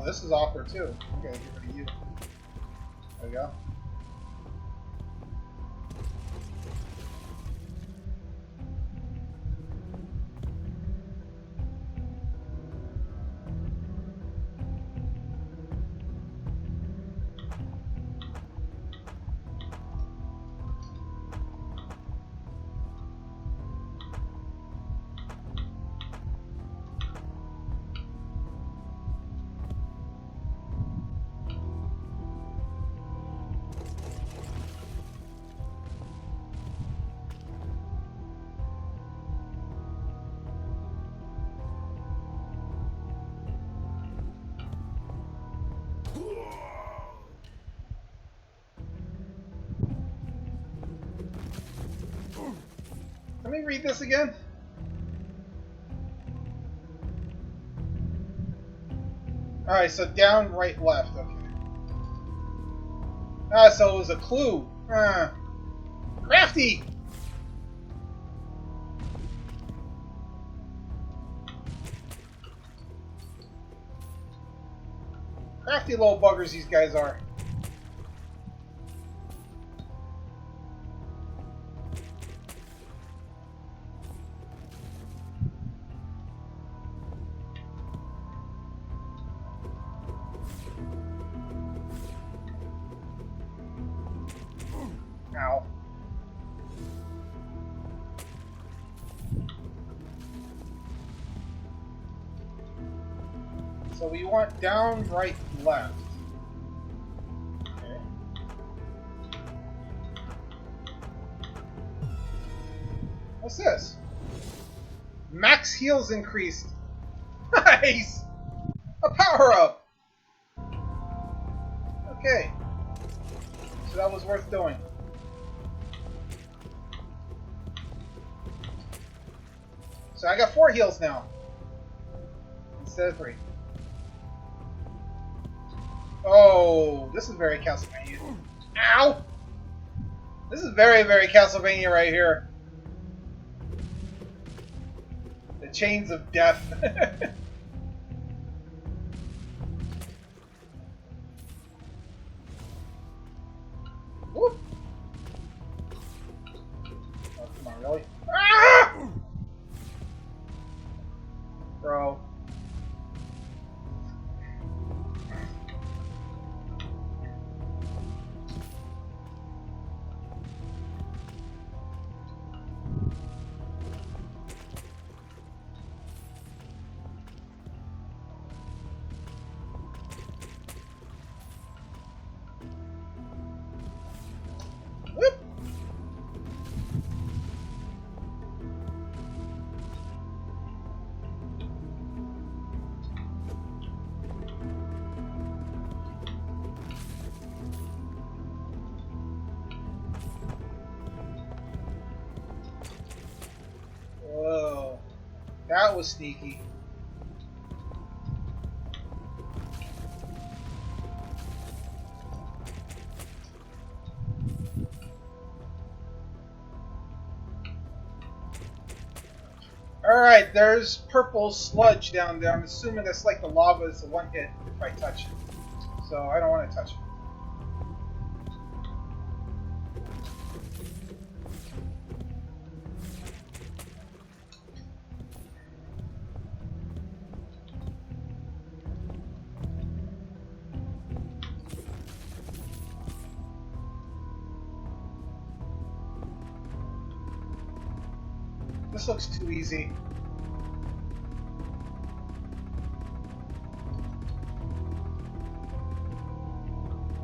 S1: Oh, this is awkward too. Okay, get rid of you. There we go. Let me read this again. Alright, so down, right, left. Okay. Ah, so it was a clue. Crafty! Crafty little buggers these guys are. Ow. So we want down, right, left. Okay. What's this? Max heals increased. Nice! A power-up! Okay. So that was worth doing. So I got 4 heals now. Instead of 3. Oh, this is very Castlevania. Ow! This is very, very Castlevania right here. The chains of death. Whoop! Oh, come on, really? Ah! Bro. Whoop! Whoa. That was sneaky. Alright, there's purple sludge down there. I'm assuming that's like the lava is a one hit if I touch it. So I don't want to touch it. This looks too easy.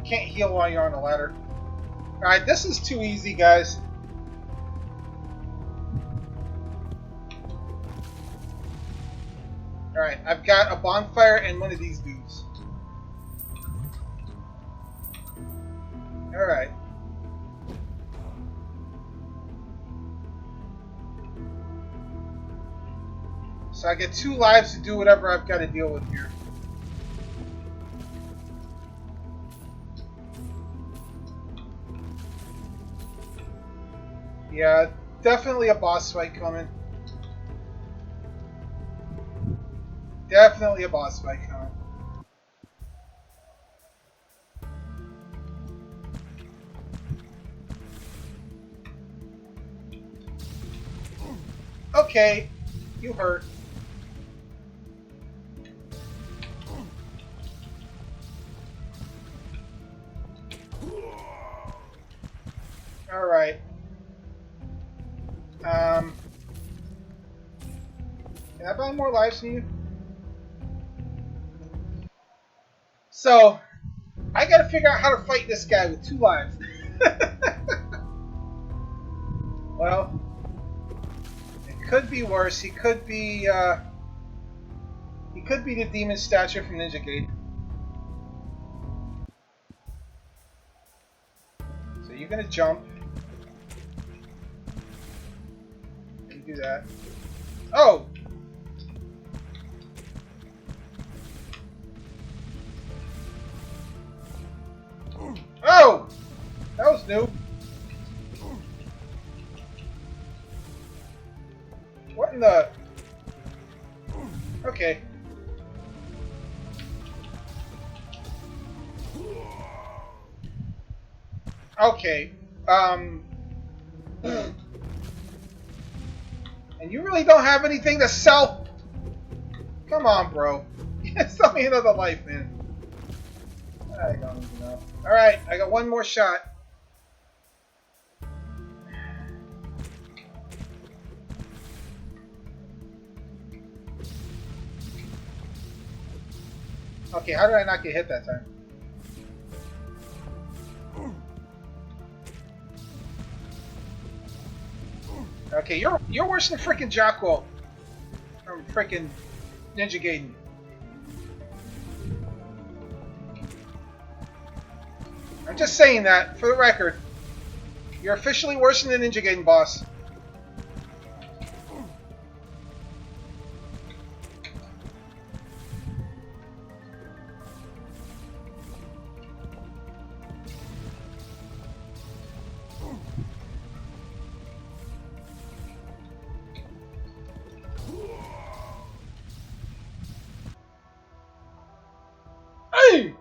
S1: Can't heal while you're on a ladder. Alright, this is too easy, guys. Alright, I've got a bonfire and one of these dudes. Alright. So I get 2 lives to do whatever I've got to deal with here. Yeah, definitely a boss fight coming. Definitely a boss fight coming. Okay, you hurt. Alright. Can I buy more lives from you? So, I gotta figure out how to fight this guy with 2 lives. Well, it could be worse. He could be the demon statue from Ninja Gate. So you're gonna jump. And do that. Oh! Oh! That was new. What in the... Okay. Okay. And you really don't have anything to sell? Come on, bro. Sell me another life, man. I don't even know. Alright, I got one more shot. Okay, how did I not get hit that time? Okay, you're worse than freaking Jocko from freaking Ninja Gaiden. I'm just saying that for the record. You're officially worse than the Ninja Gaiden boss. Hey!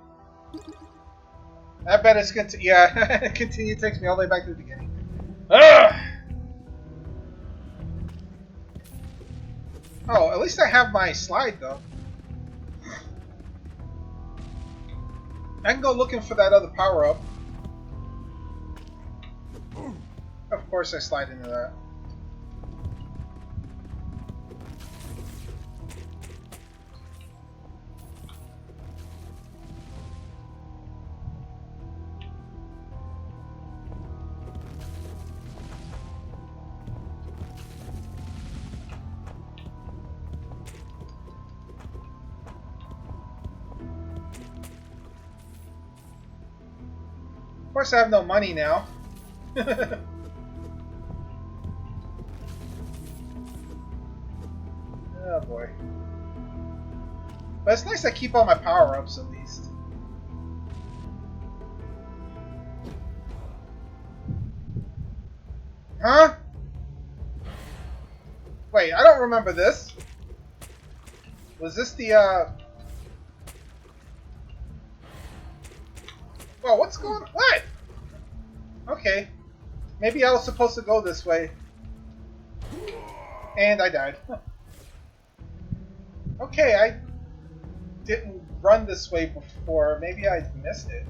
S1: I bet it's going to... Yeah, continue takes me all the way back to the beginning. Ugh! Oh, at least I have my slide, though. I can go looking for that other power-up. Of course I slide into that. Of course I have no money now. Oh boy. But it's nice I keep all my power-ups at least. Huh? Wait, I don't remember this. Was this the, Whoa, what's going on? What? Okay. Maybe I was supposed to go this way. And I died. Huh. Okay, I didn't run this way before. Maybe I missed it.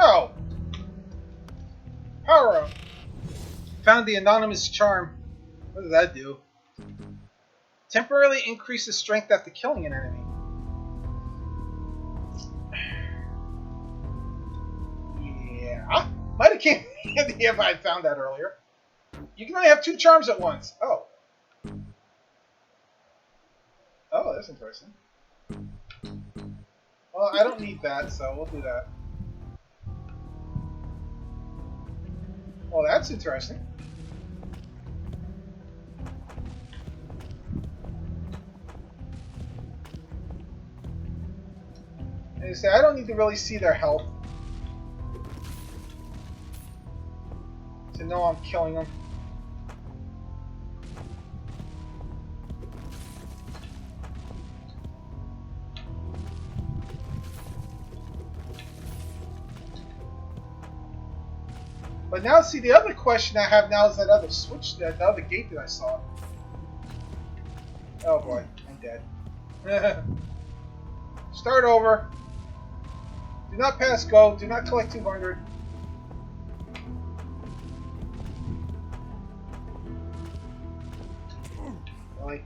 S1: Oh! Power up! Found the anonymous charm. What does that do? Temporarily increases strength after killing an enemy. Yeah. Might have came handy if I had found that earlier. You can only have 2 charms at once. Oh. Oh, that's interesting. Well, I don't need that, so we'll do that. Well, that's interesting. I say, I don't need to really see their health to know I'm killing them. But now, see, the other question I have now is that other switch, the other gate that I saw. Oh boy, I'm dead. Start over. Do not pass go. Do not collect 200. Really?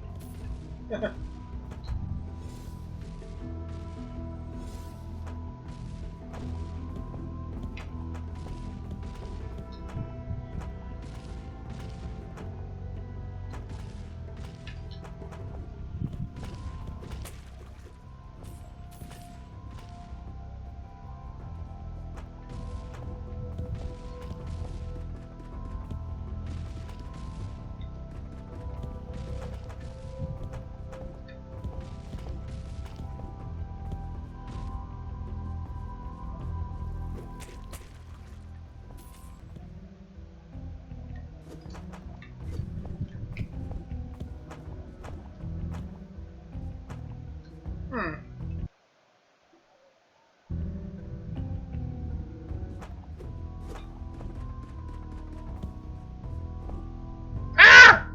S1: Ah!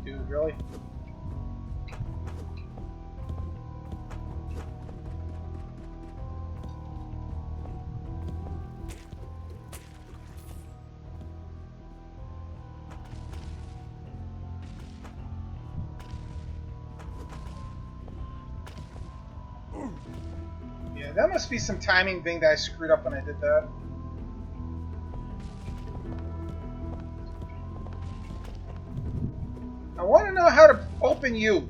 S1: Dude, really? Yeah, that must be some timing thing that I screwed up when I did that. I want to know how to open you.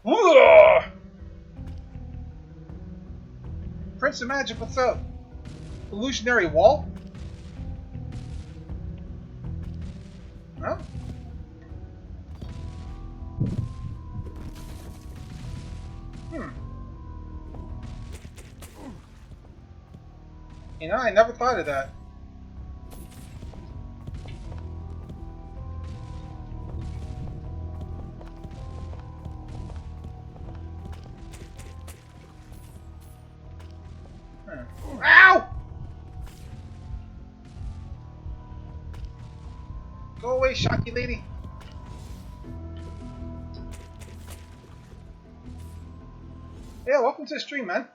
S1: Ugh! Prince of Magic, what's up? Illusionary wall? Huh? You know, I never thought of that. Ow! Go away, shocky lady. Yeah, welcome to the stream, man.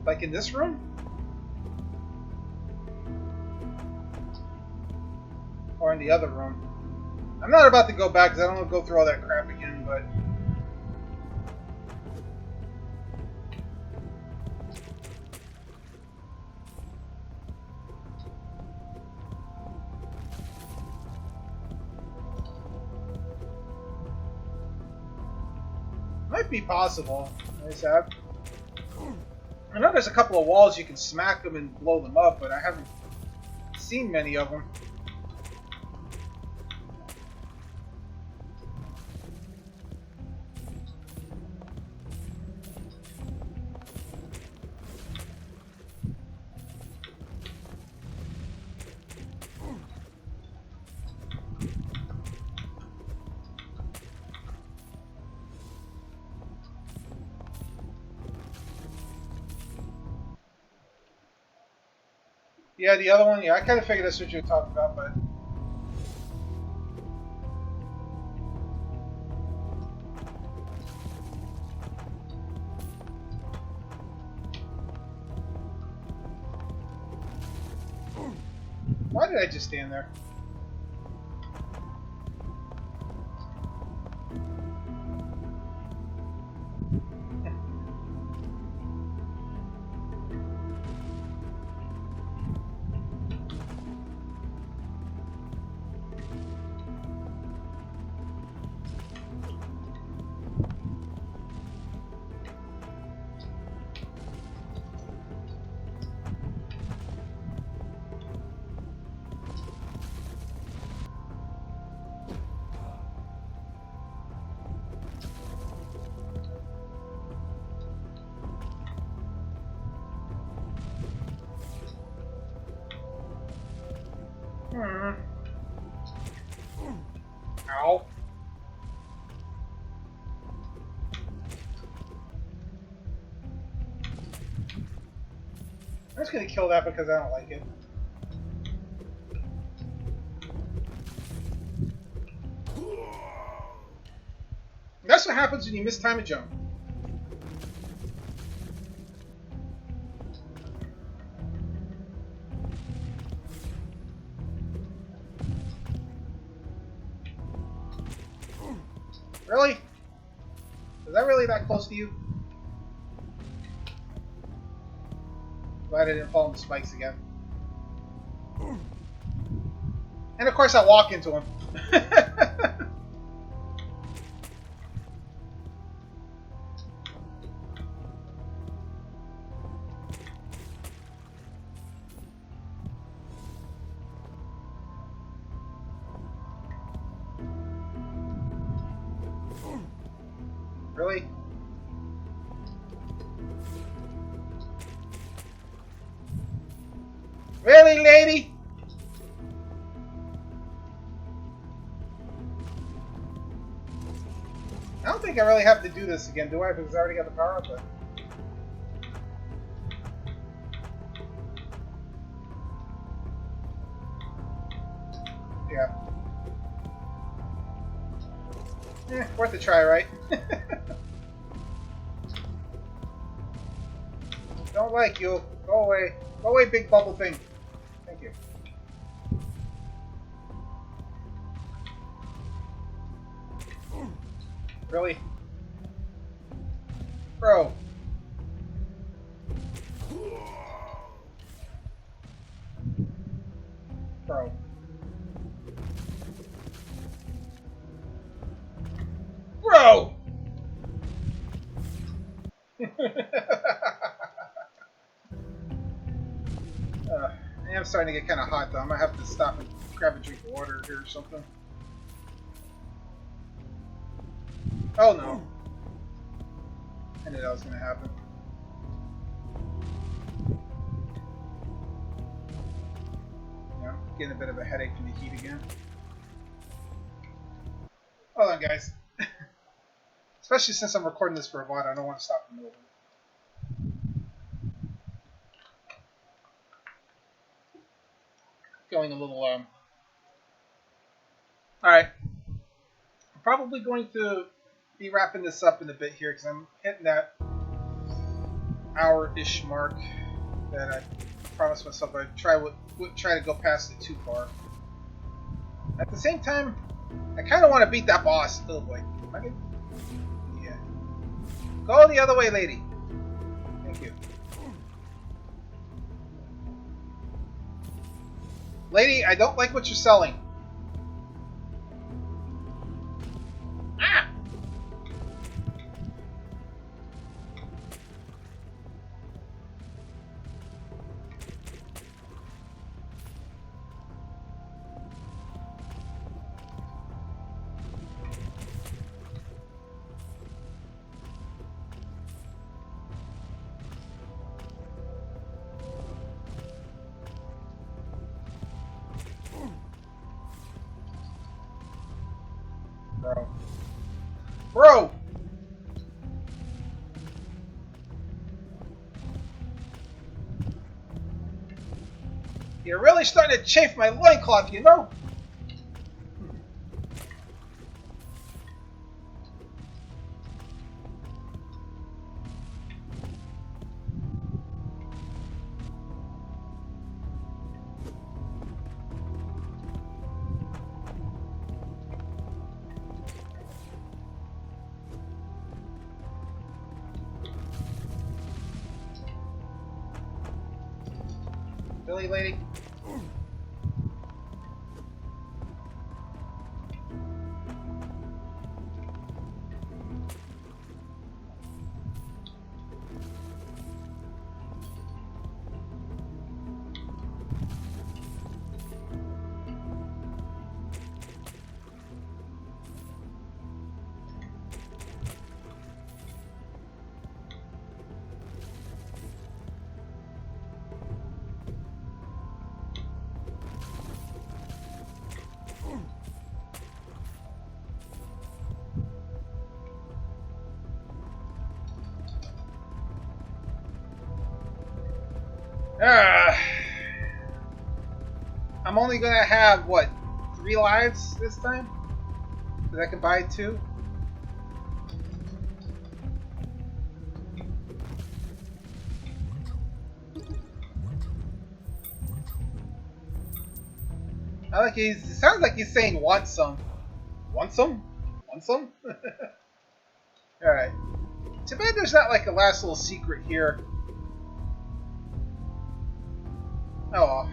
S1: Like in this room? Or in the other room? I'm not about to go back because I don't want to go through all that crap again, but... Might be possible. I know there's a couple of walls you can smack them and blow them up, but I haven't seen many of them. Yeah, the other one. Yeah, I kind of figured that's what you were talking about, but why did I just stand there? Hmm. Ow. I'm just gonna kill that because I don't like it. That's what happens when you mistime a jump. Really? Is that really that close to you? Glad I didn't fall in the spikes again. And of course I walk into him. Really? Really, lady? I don't think I really have to do this again, do I? Because I already got the power up. But... yeah. Worth a try, right? Don't like you. Go away. Go away, big bubble thing. Thank you. Really? Bro. Bro. Bro! I'm starting to get kind of hot, though. I might have to stop and grab a drink of water here or something. Oh, no. I knew that was going to happen. Yeah, I'm getting a bit of a headache from the heat again. Hold on, guys. Especially since I'm recording this for a VOD, I don't want to stop in the middle of it. Feeling a little, Alright. I'm probably going to be wrapping this up in a bit here because I'm hitting that hour-ish mark that I promised myself I'd wouldn't try to go past it too far. At the same time, I kind of want to beat that boss. Oh boy. Yeah. Go the other way, lady. Thank you. Lady, I don't like what you're selling. Ah! You're really starting to chafe my loincloth, you know? Billy lady? I'm only gonna have, what, 3 lives this time? Because I can buy 2? I like it sounds like he's saying want some. Want some? Want some? Alright. Too bad there's not like a last little secret here. Oh.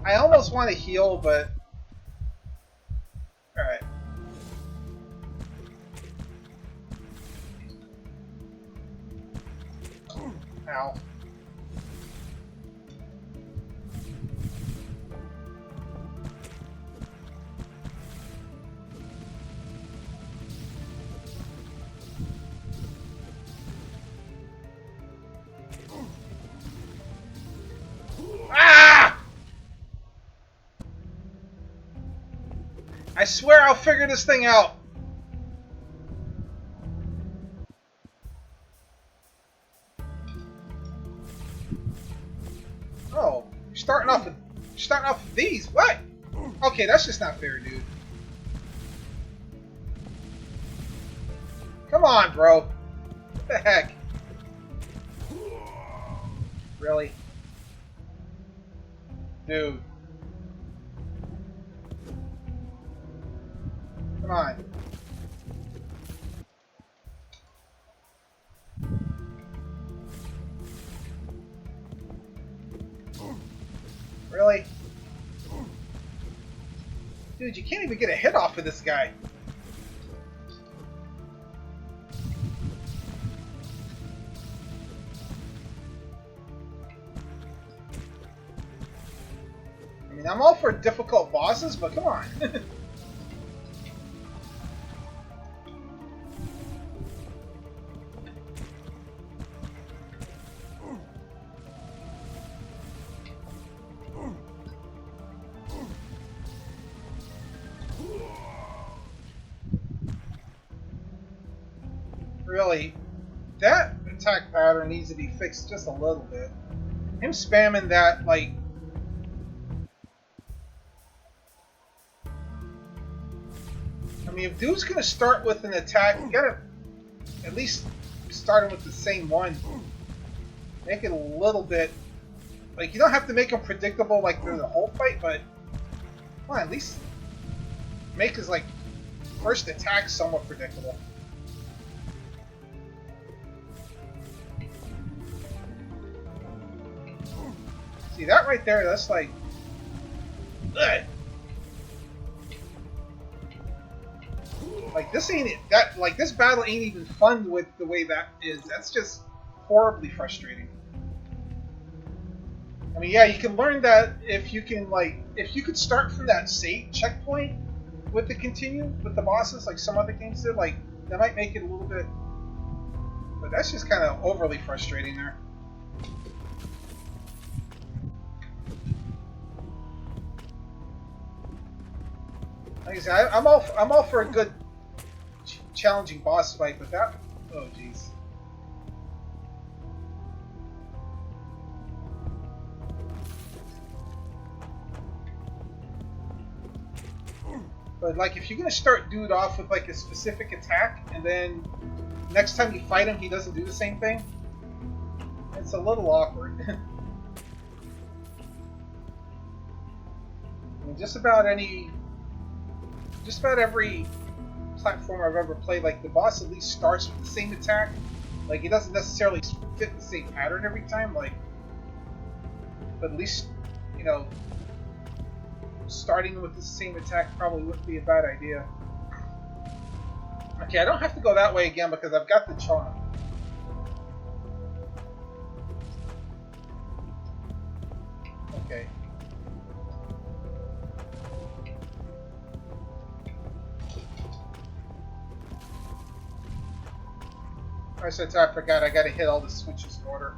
S1: I almost want to heal, but... Alright. Ow. Ah! I swear I'll figure this thing out. Oh, you're starting off with these. What? Okay, that's just not fair, dude. Come on, bro. What the heck? Really? Dude. Come on. Really? Dude, you can't even get a hit off of this guy. I mean, I'm all for difficult bosses, but come on. Really, that attack pattern needs to be fixed just a little bit. Him spamming that, like... I mean, if dude's gonna start with an attack, you gotta at least start him with the same one. Make it a little bit... Like, you don't have to make him predictable, like, through the whole fight, but... Well, at least make his, like, first attack somewhat predictable. See, that right there, that's like... Ugh. Like, this ain't... That, like, this battle ain't even fun with the way that is. That's just horribly frustrating. I mean, yeah, you can learn that if you can, like... If you could start from that save checkpoint with the continue, with the bosses, like some other games did, like, that might make it a little bit... But that's just kind of overly frustrating there. Like I said, I'm all for a good, challenging boss fight, but that, oh jeez. But like, if you're gonna start dude off with like a specific attack, and then next time you fight him, he doesn't do the same thing, it's a little awkward. I mean, just about every platform I've ever played, like the boss at least starts with the same attack. Like, he doesn't necessarily fit the same pattern every time. Like, but at least, you know, starting with the same attack probably wouldn't be a bad idea. Okay, I don't have to go that way again because I've got the charm. Okay. I forgot I gotta hit all the switches in order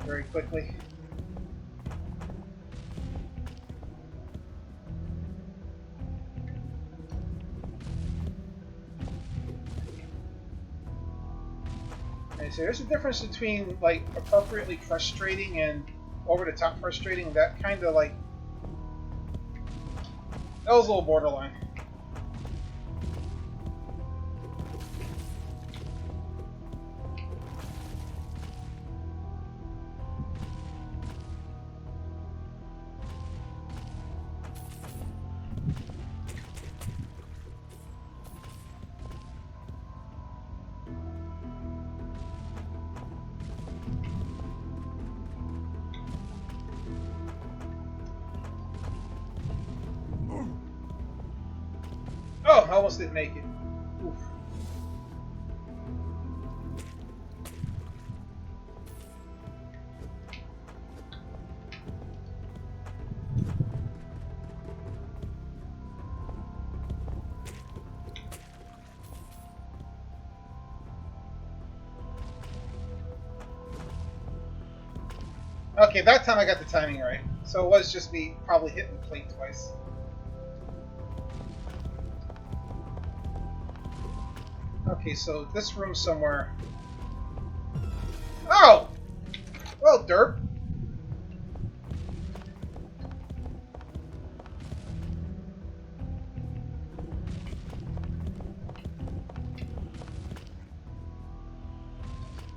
S1: very quickly. Okay, so there's a difference between like appropriately frustrating and over the top frustrating. That kind of like, that was a little borderline. Oh, I almost didn't make it. Oof. Okay, that time I got the timing right. So it was just me probably hitting the plate twice. Okay, so this room somewhere. Oh! Well, derp.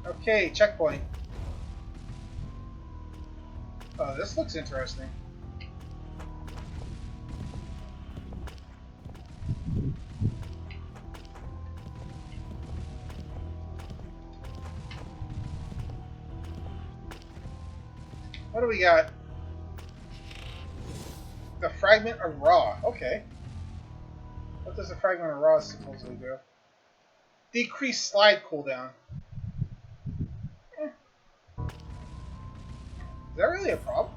S1: Okay, checkpoint. Oh, this looks interesting. What do we got? The fragment of raw. Okay. What does the fragment of raw supposedly do? Decrease slide cooldown. Is that really a problem?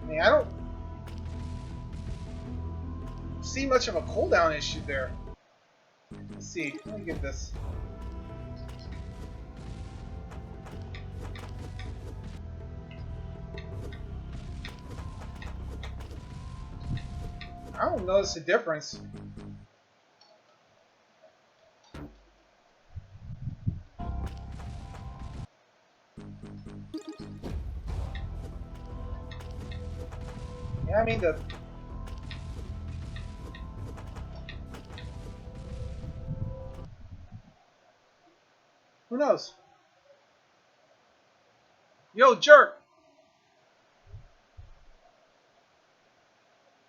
S1: I mean, I don't see much of a cooldown issue there. Let's see. Let me get this. I don't notice a difference. Yeah, I mean the... Who knows? Yo, jerk!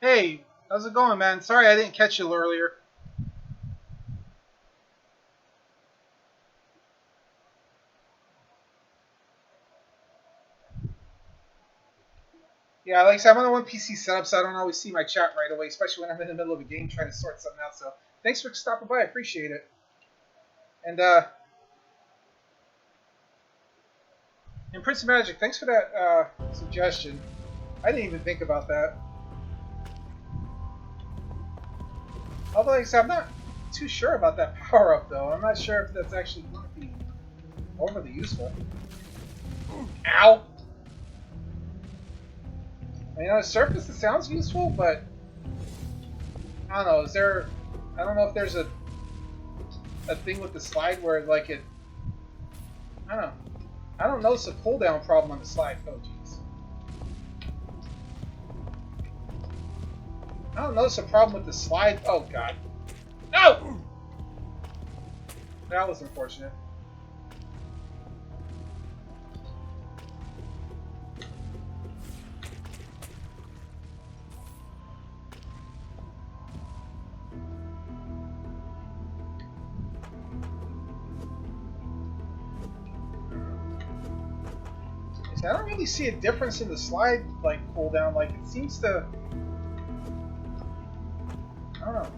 S1: Hey, how's it going, man? Sorry I didn't catch you earlier. Yeah, like I said, I'm on a one PC setup, so I don't always see my chat right away, especially when I'm in the middle of a game trying to sort something out. So thanks for stopping by. I appreciate it. And Prince of Magic, thanks for that suggestion. I didn't even think about that. Although, like I said, I'm not too sure about that power-up, though. I'm not sure if that's actually going to be overly useful. Ow! I mean, on the surface, it sounds useful, but I don't know. I don't know if there's a a thing with the slide where like it, I don't know. I don't notice a cooldown problem on the slide. Oh jeez. I don't notice a problem with the slide. Oh god. No! That was unfortunate. I don't really see a difference in the slide like cooldown. Like it seems to. I don't know.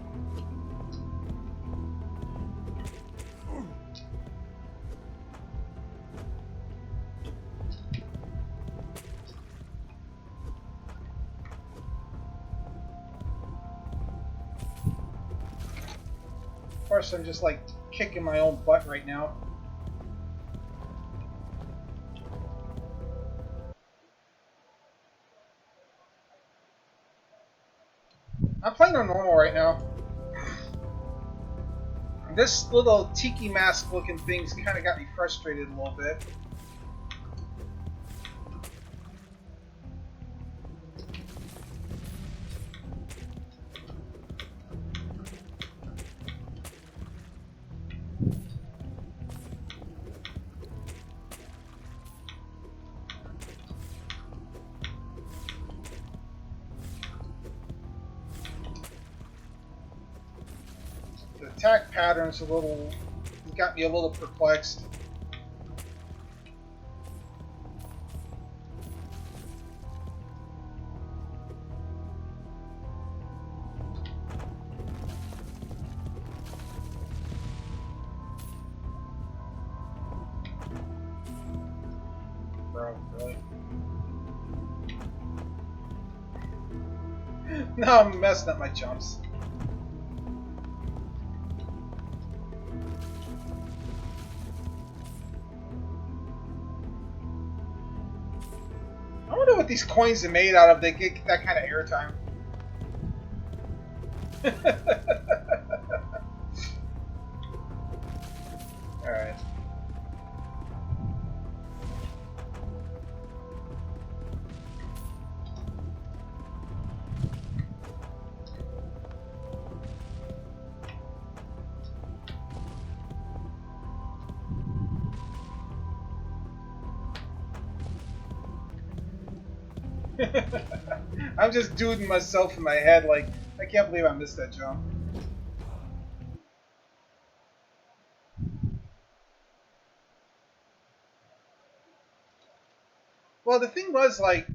S1: Of course, I'm just like kicking my own butt right now. I'm playing on normal right now. This little tiki mask looking thing's kind of got me frustrated a little bit. Attack patterns got me a little perplexed. Bro, really? No, I'm messing up my jumps. I wonder what these coins are made out of. They get that kind of airtime. All right. I'm just doing myself in my head like, I can't believe I missed that jump. Well, the thing was, like,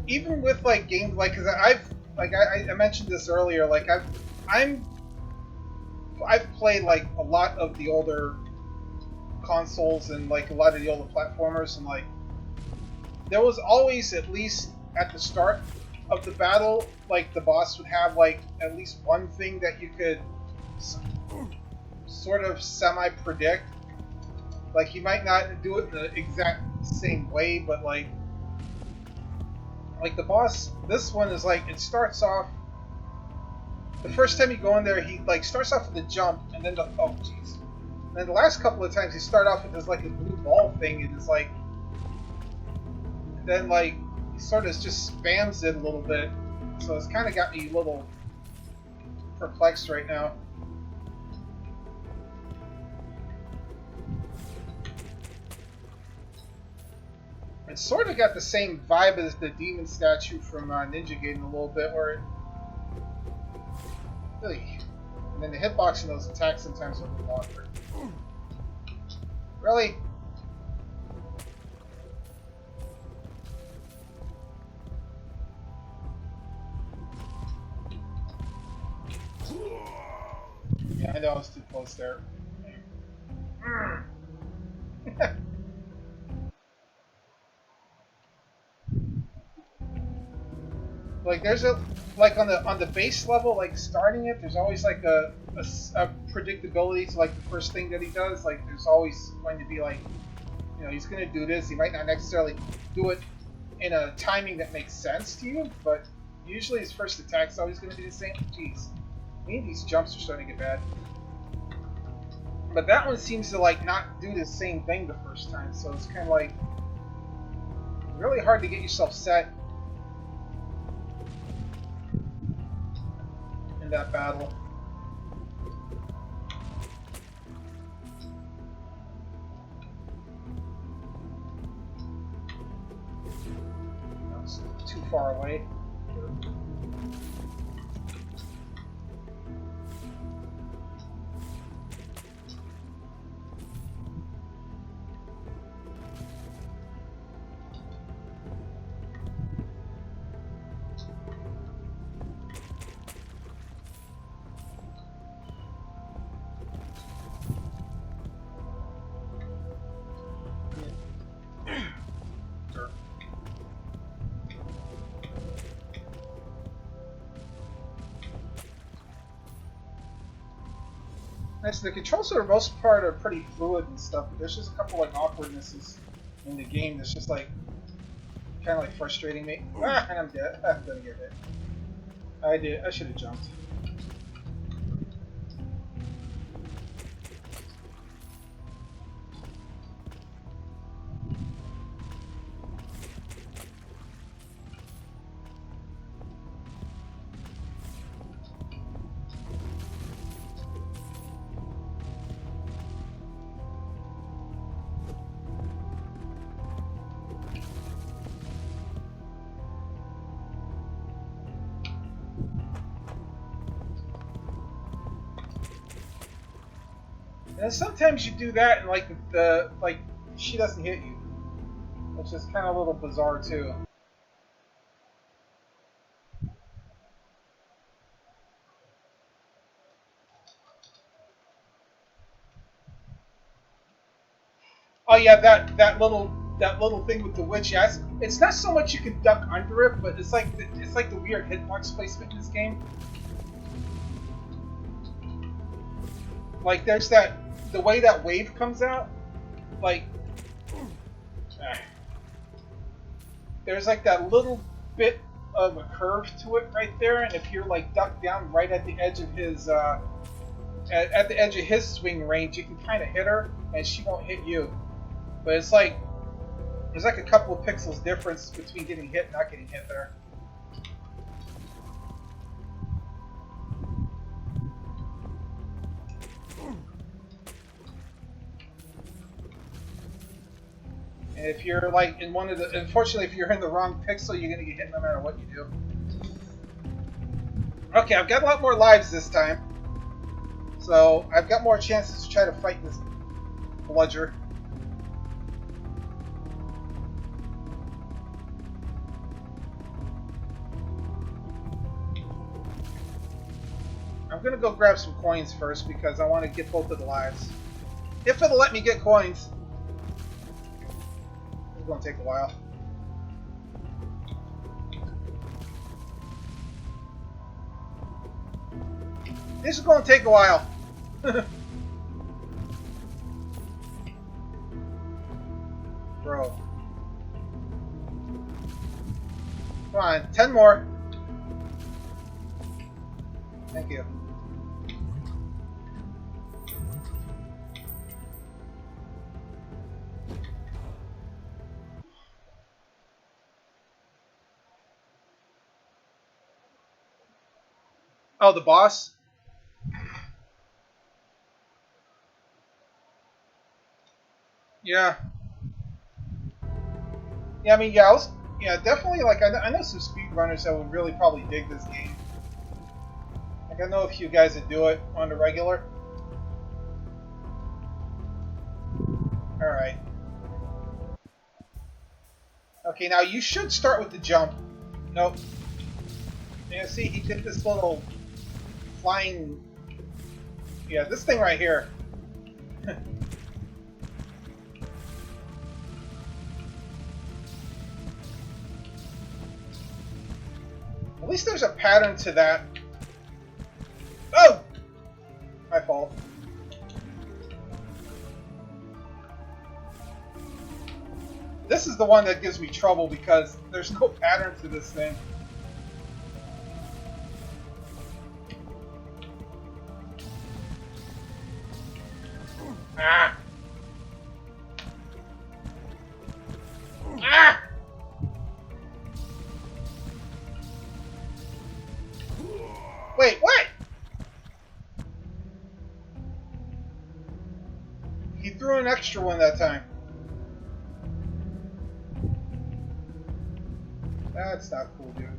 S1: even with, like, games, like, because I mentioned this earlier, like, I've played, like, a lot of the older consoles and, like, a lot of the older platformers, and, like, there was always, at least at the start of the battle, like, the boss would have, like, at least one thing that you could sort of semi-predict. Like, he might not do it the exact same way, but, like the boss, this one is, like, it starts off, the first time you go in there, he, like, starts off with a jump, and then oh, jeez. And then the last couple of times, he start off with this, like, a blue ball thing, and it's, like, then, like, he sort of just spams it a little bit, so it's kind of got me a little perplexed right now. It sort of got the same vibe as the demon statue from Ninja Gaiden a little bit, where it really, and then the hitbox in those attacks sometimes are a little awkward. Really? Yeah, I know I was too close there. Like there's a on the base level, like starting it, there's always like a predictability to like the first thing that he does. Like there's always going to be like, you know, he's going to do this. He might not necessarily do it in a timing that makes sense to you, but usually his first attack's always going to be the same. Jeez, maybe these jumps are starting to get bad. But that one seems to like not do the same thing the first time, so it's kind of like really hard to get yourself set in that battle. That's too far away. Nice. The controls for the most part are pretty fluid and stuff, but there's just a couple like awkwardnesses in the game that's just like kind of like frustrating me. Ah, and I'm dead. I'm gonna get hit. I should have jumped. And sometimes you do that and like the like she doesn't hit you, which is kind of a little bizarre too. Oh yeah, that little thing with the witch. Yeah, it's not so much you can duck under it, but it's like the weird hitbox placement in this game. Like there's the way that wave comes out, like there's like that little bit of a curve to it right there, and if you're like ducked down right at the edge of his at the edge of his swing range, you can kind of hit her, and she won't hit you. But it's like there's like a couple of pixels difference between getting hit and not getting hit there. And if you're like in one of the, unfortunately, if you're in the wrong pixel, you're gonna get hit no matter what you do. Okay, I've got a lot more lives this time, so I've got more chances to try to fight this bludger. I'm gonna go grab some coins first because I want to get both of the lives. If it'll let me get coins. It's gonna take a while. This is gonna take a while. Bro. Come on, 10 more. Thank you. Oh, the boss? Yeah. Yeah, I mean, yeah, definitely, like, I know some speedrunners that would really probably dig this game. Like, I know a few guys that do it on the regular. Alright. Okay, now you should start with the jump. Nope. Yeah, see, he did this little flying... Yeah, this thing right here. At least there's a pattern to that. Oh! My fault. This is the one that gives me trouble because there's no pattern to this thing. He threw an extra one that time. That's not cool, dude.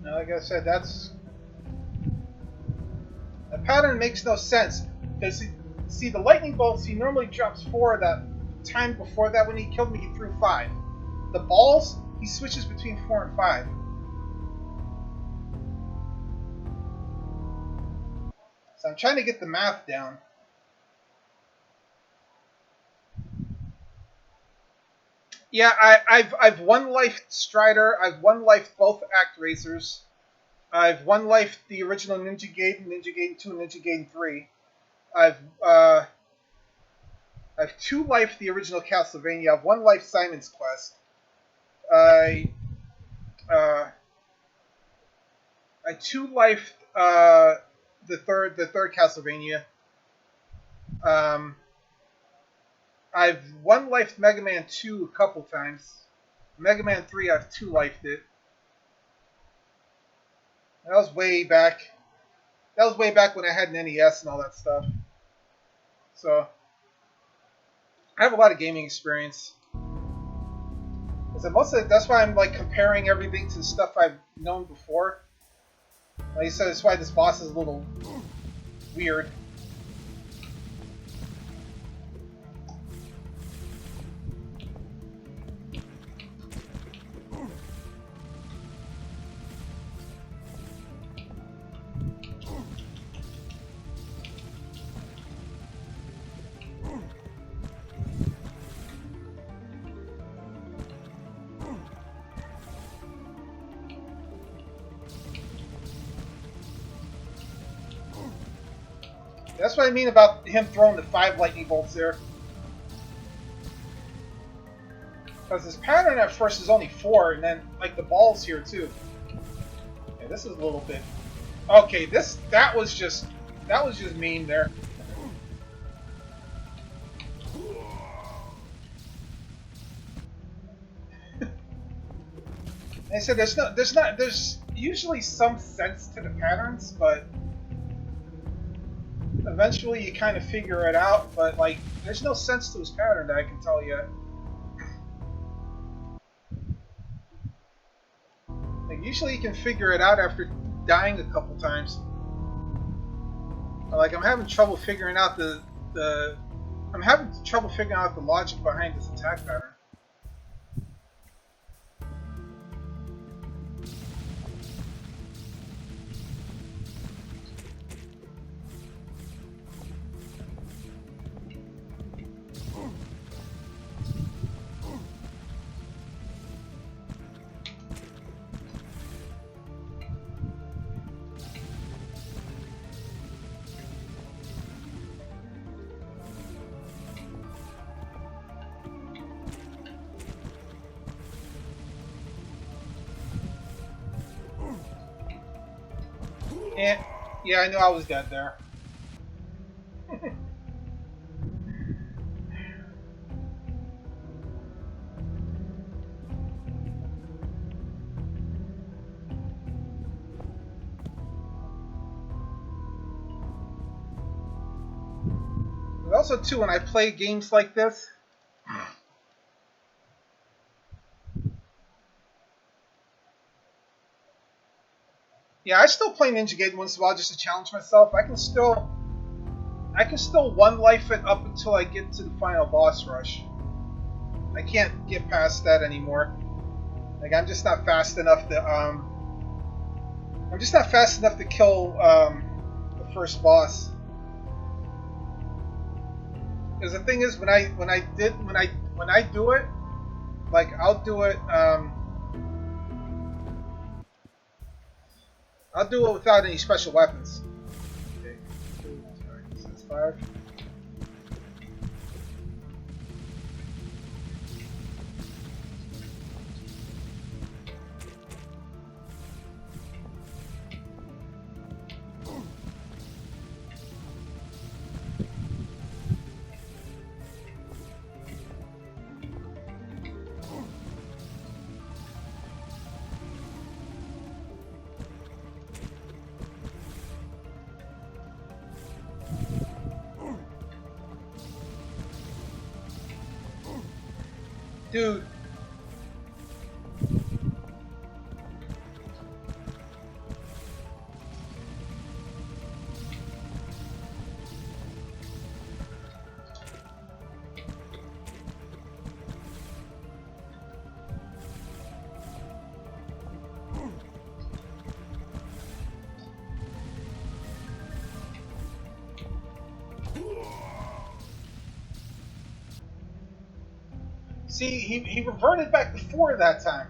S1: Now, like I said, the pattern makes no sense. Because, see, the lightning bolts, he normally drops 4. That time before that, when he killed me, he threw 5. The balls, he switches between 4 and 5. So I'm trying to get the math down. Yeah, I've one life Strider. I've one life both Act Racers. I've one life the original Ninja Gaiden, Ninja Gaiden 2, and Ninja Gaiden 3. I've 2 life the original Castlevania. I've 1 life Simon's Quest. I 2 life the third Castlevania. I've 1 life Mega Man 2 a couple times. Mega Man 3, I've 2 lifed it. That was way back. That was way back when I had an NES and all that stuff. So I have a lot of gaming experience. That's why I'm like comparing everything to stuff I've known before. Like I said, that's why this boss is a little weird. That's what I mean about him throwing the 5 lightning bolts there. Because his pattern at first is only 4, and then like the balls here too. Yeah, this is a little bit. Okay, that was just mean there. I said there's usually some sense to the patterns, but eventually you kind of figure it out, but like there's no sense to his pattern that I can tell yet. Like usually you can figure it out after dying a couple times. But, like I'm having trouble figuring out the logic behind this attack pattern. Yeah, I knew I was dead there. But also, too, when I play games like this, yeah, I still play Ninja Gaiden once in a while just to challenge myself. I can still one life it up until I get to the final boss rush. I can't get past that anymore. Like I'm just not fast enough to kill the first boss. Because the thing is, when I do it, like I'll do it without any special weapons. Okay. Alright, so that's 5. Dude. See, he reverted back to 4 that time.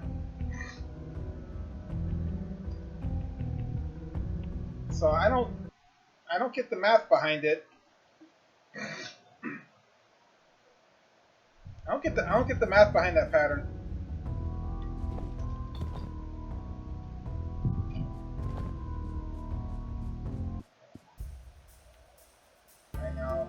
S1: So I don't get the math behind it. I don't get the math behind that pattern. I know.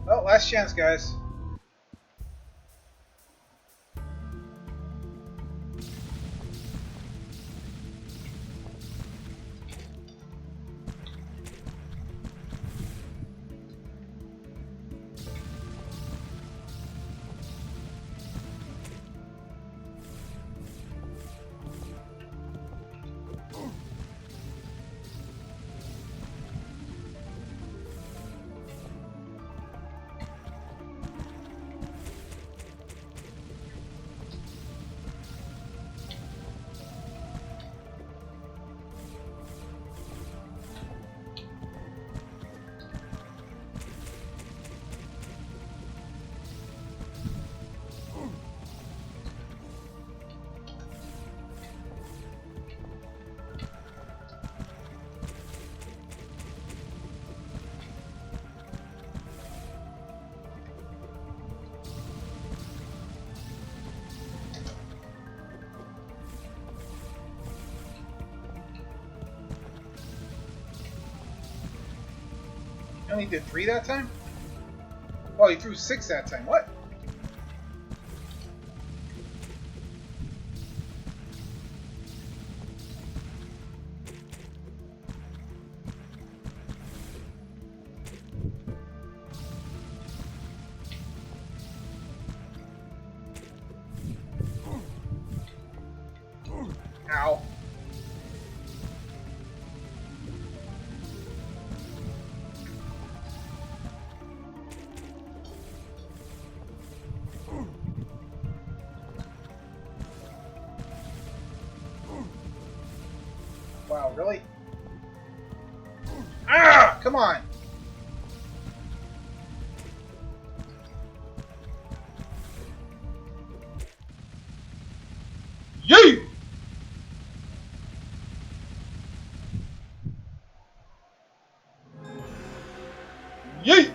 S1: Well, last chance, guys. Only did 3 that time? Oh, he threw 6 that time. What? Ow. Wow, really? Ah! Come on! Yay! Yay!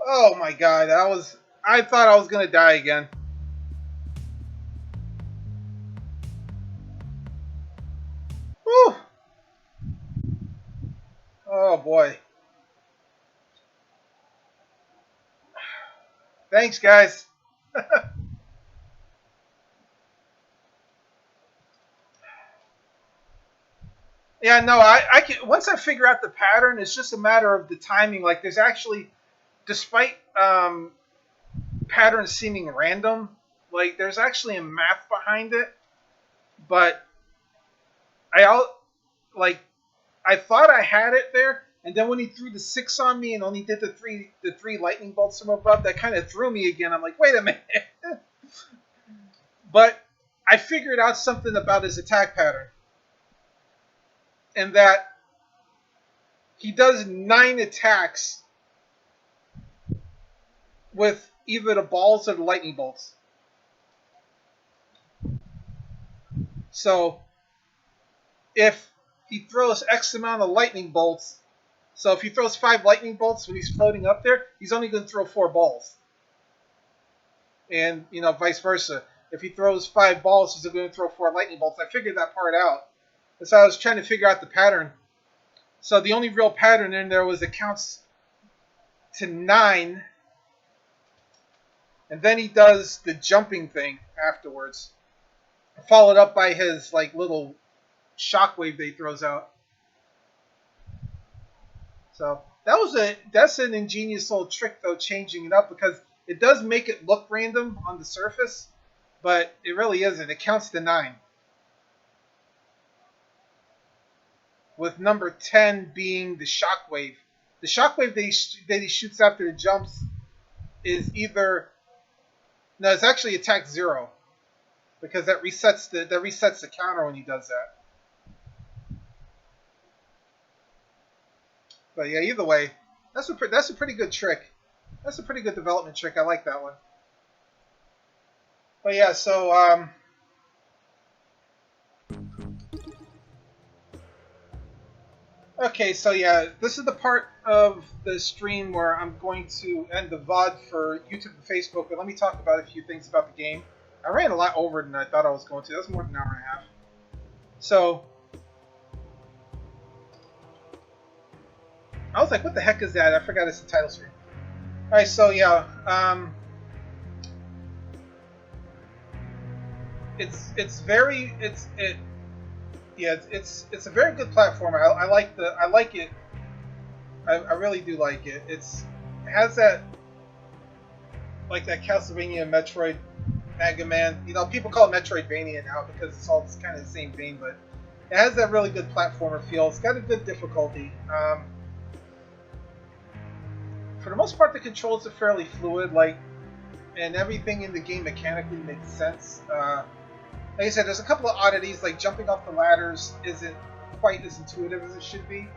S1: Oh my god, that was... I thought I was gonna die again. Whew! Oh boy. Thanks, guys. Yeah, no, I can... Once I figure out the pattern, it's just a matter of the timing. Like, there's actually... Despite patterns seeming random, like, there's actually a math behind it. But like, I thought I had it there, and then when he threw the 6 on me and only did the three lightning bolts from above, that kind of threw me again. I'm like, wait a minute. But I figured out something about his attack pattern, and that he does 9 attacks with either the balls or the lightning bolts. So if he throws X amount of lightning bolts, so if he throws 5 lightning bolts when he's floating up there, he's only going to throw 4 balls. And, vice versa. If he throws 5 balls, he's going to throw 4 lightning bolts. I figured that part out. And so I was trying to figure out the pattern. So the only real pattern in there was it counts to 9, and then he does the jumping thing afterwards, followed up by his little shockwave that he throws out. So that's an ingenious little trick, though, changing it up, because it does make it look random on the surface, but it really isn't. It counts to 9. With number 10 being the shockwave. The shockwave that he shoots after the jumps is either... No, it's actually attack 0. Because that resets the counter when he does that. But yeah, either way, that's a pretty good trick. That's a pretty good development trick. I like that one. But yeah, so okay, so yeah, this is the part of the stream where I'm going to end the VOD for YouTube and Facebook, but let me talk about a few things about the game. I ran a lot over than I thought I was going to. That was more than an hour and a half. So, I was like, what the heck is that? I forgot it's the title screen. Alright, so yeah, it's a very good platformer. I like it. I really do like it. It has that Castlevania, Metroid, Mega Man. People call it Metroidvania now because it's all kind of the same vein, but it has that really good platformer feel. It's got a good difficulty. For the most part, the controls are fairly fluid, and everything in the game mechanically makes sense. Like I said, there's a couple of oddities, like jumping off the ladders isn't quite as intuitive as it should be.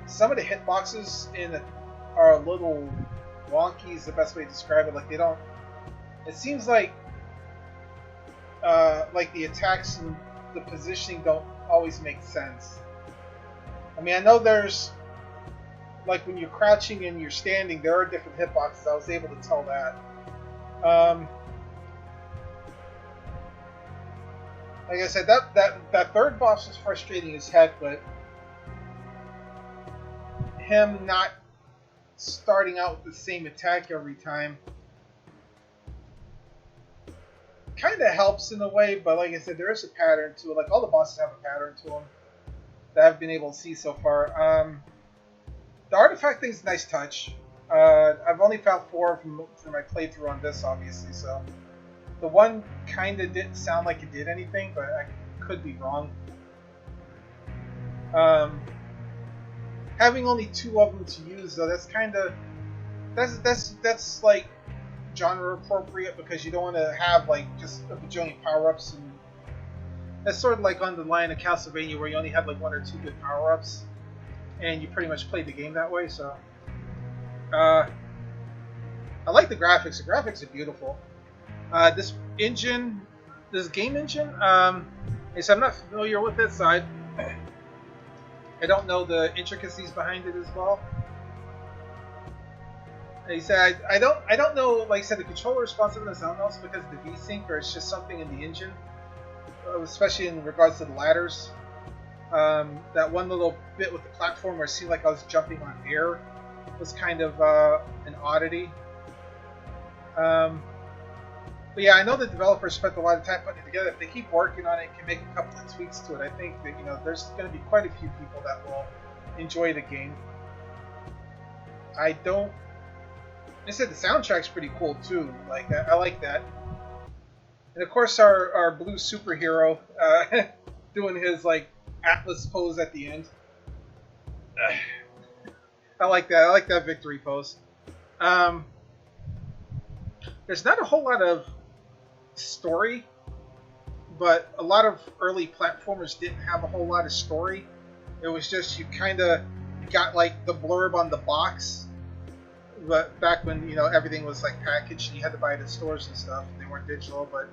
S1: Some of the hitboxes are a little wonky, is the best way to describe it. Like, they don't... It seems like the attacks and the positioning don't always make sense. I mean, I know there's... Like, when you're crouching and you're standing, there are different hitboxes. I was able to tell that. Like I said, that third boss was frustrating as heck, but him not starting out with the same attack every time kind of helps in a way, but like I said, there is a pattern to it. Like, all the bosses have a pattern to them that I've been able to see so far. The artifact thing's a nice touch. I've only found 4 from my playthrough on this, obviously, so... The one kind of didn't sound like it did anything, but I could be wrong. Having only 2 of them to use, though, that's kind of... That's like genre appropriate because you don't want to have like just a bajillion power-ups, and that's sort of like on the line of Castlevania where you only have like 1 or 2 good power-ups and you pretty much play the game that way. So I like the graphics. The graphics are beautiful. This engine, this game engine, so I'm not familiar with it, so I don't know the intricacies behind it as well. He said, I don't know, like I said, the controller responsiveness, I don't know if it's because of the V-Sync or it's just something in the engine, especially in regards to the ladders. That one little bit with the platform where it seemed like I was jumping on air was kind of an oddity. But yeah, I know the developers spent a lot of time putting it together. If they keep working on it and can make a couple of tweaks to it, I think that, you know, there's going to be quite a few people that will enjoy the game. I said the soundtrack's pretty cool too. Like I like that. And of course our blue superhero doing his like Atlas pose at the end. I like that. I like that victory pose. There's not a whole lot of story, but a lot of early platformers didn't have a whole lot of story. It was just you kind of got like the blurb on the box. But back when, you know, everything was like packaged and you had to buy it at stores and stuff, and they weren't digital. But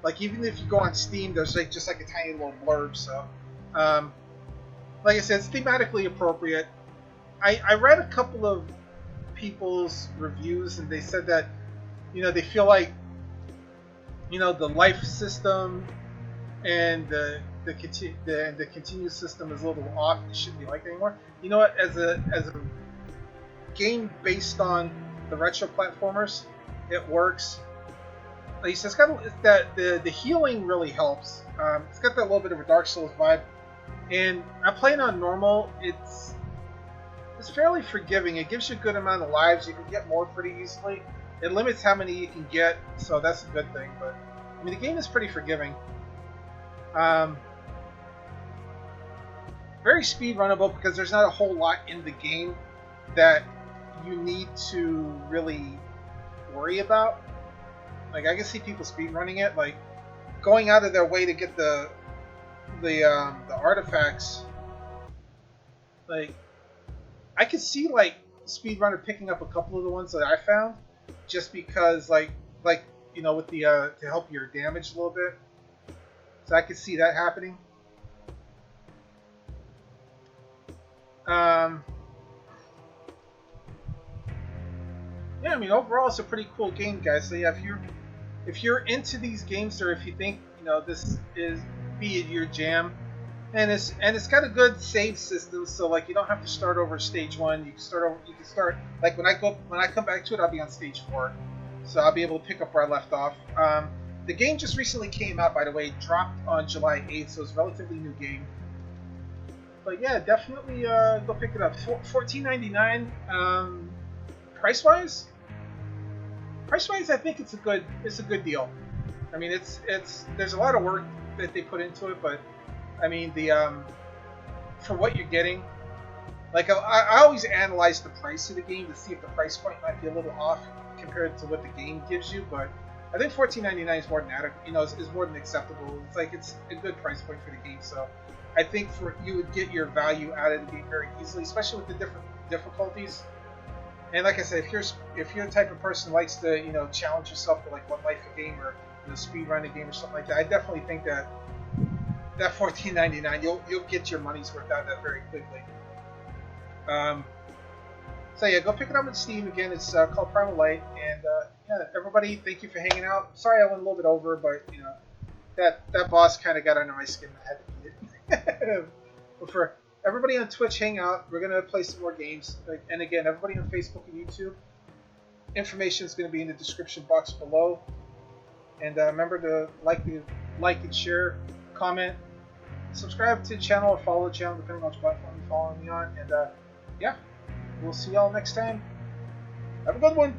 S1: like even if you go on Steam, there's like just like a tiny little blurb. So like I said, it's thematically appropriate. I read a couple of people's reviews and they said that, you know, they feel like, you know, the life system and the continuous system is a little off. It shouldn't be like that anymore. You know what? As a game based on the retro platformers, it works. Like you said, it's got that the healing really helps. It's got that little bit of a Dark Souls vibe, and I'm playing on normal. It's fairly forgiving. It gives you a good amount of lives. You can get more pretty easily. It limits how many you can get, so that's a good thing. But I mean, the game is pretty forgiving. Very speed runnable because there's not a whole lot in the game that you need to really worry about. Like I can see people speed running it, like going out of their way to get the artifacts. Like I could see like speedrunner picking up a couple of the ones that I found, just because like you know, with the to help your damage a little bit. So I could see that happening. Yeah, I mean overall it's a pretty cool game, guys. So yeah, if you're into these games, or if you think, you know, this is be it your jam, and it's got a good save system, so like you don't have to start over stage 1. You can start over. You can start like when I come back to it, I'll be on stage 4, so I'll be able to pick up where I left off. The game just recently came out, by the way. It dropped on July 8th, so it's a relatively new game. But yeah, definitely go pick it up. $14.99. Price wise, I think it's a good deal. I mean, there's a lot of work that they put into it, but I mean the for what you're getting, like I always analyze the price of the game to see if the price point might be a little off compared to what the game gives you. But I think $14.99 is more than adequate. You know, is more than acceptable. It's like it's a good price point for the game. So I think you would get your value out of the game very easily, especially with the different difficulties. And like I said, if you're the type of person who likes to, you know, challenge yourself to like one life a game, or, you know, speed run a game or something like that, I definitely think that $14.99 you'll get your money's worth out of that very quickly. So yeah, go pick it up on Steam. Again, it's called Primal. And yeah, everybody, thank you for hanging out. Sorry I went a little bit over, but you know, that boss kind of got under my skin. I had to beat it. But for everybody on Twitch, hang out. We're gonna play some more games. And again, everybody on Facebook and YouTube, information is gonna be in the description box below. And remember to like and share, comment, subscribe to the channel, or follow the channel depending on which platform you're following me on. And yeah, we'll see y'all next time. Have a good one.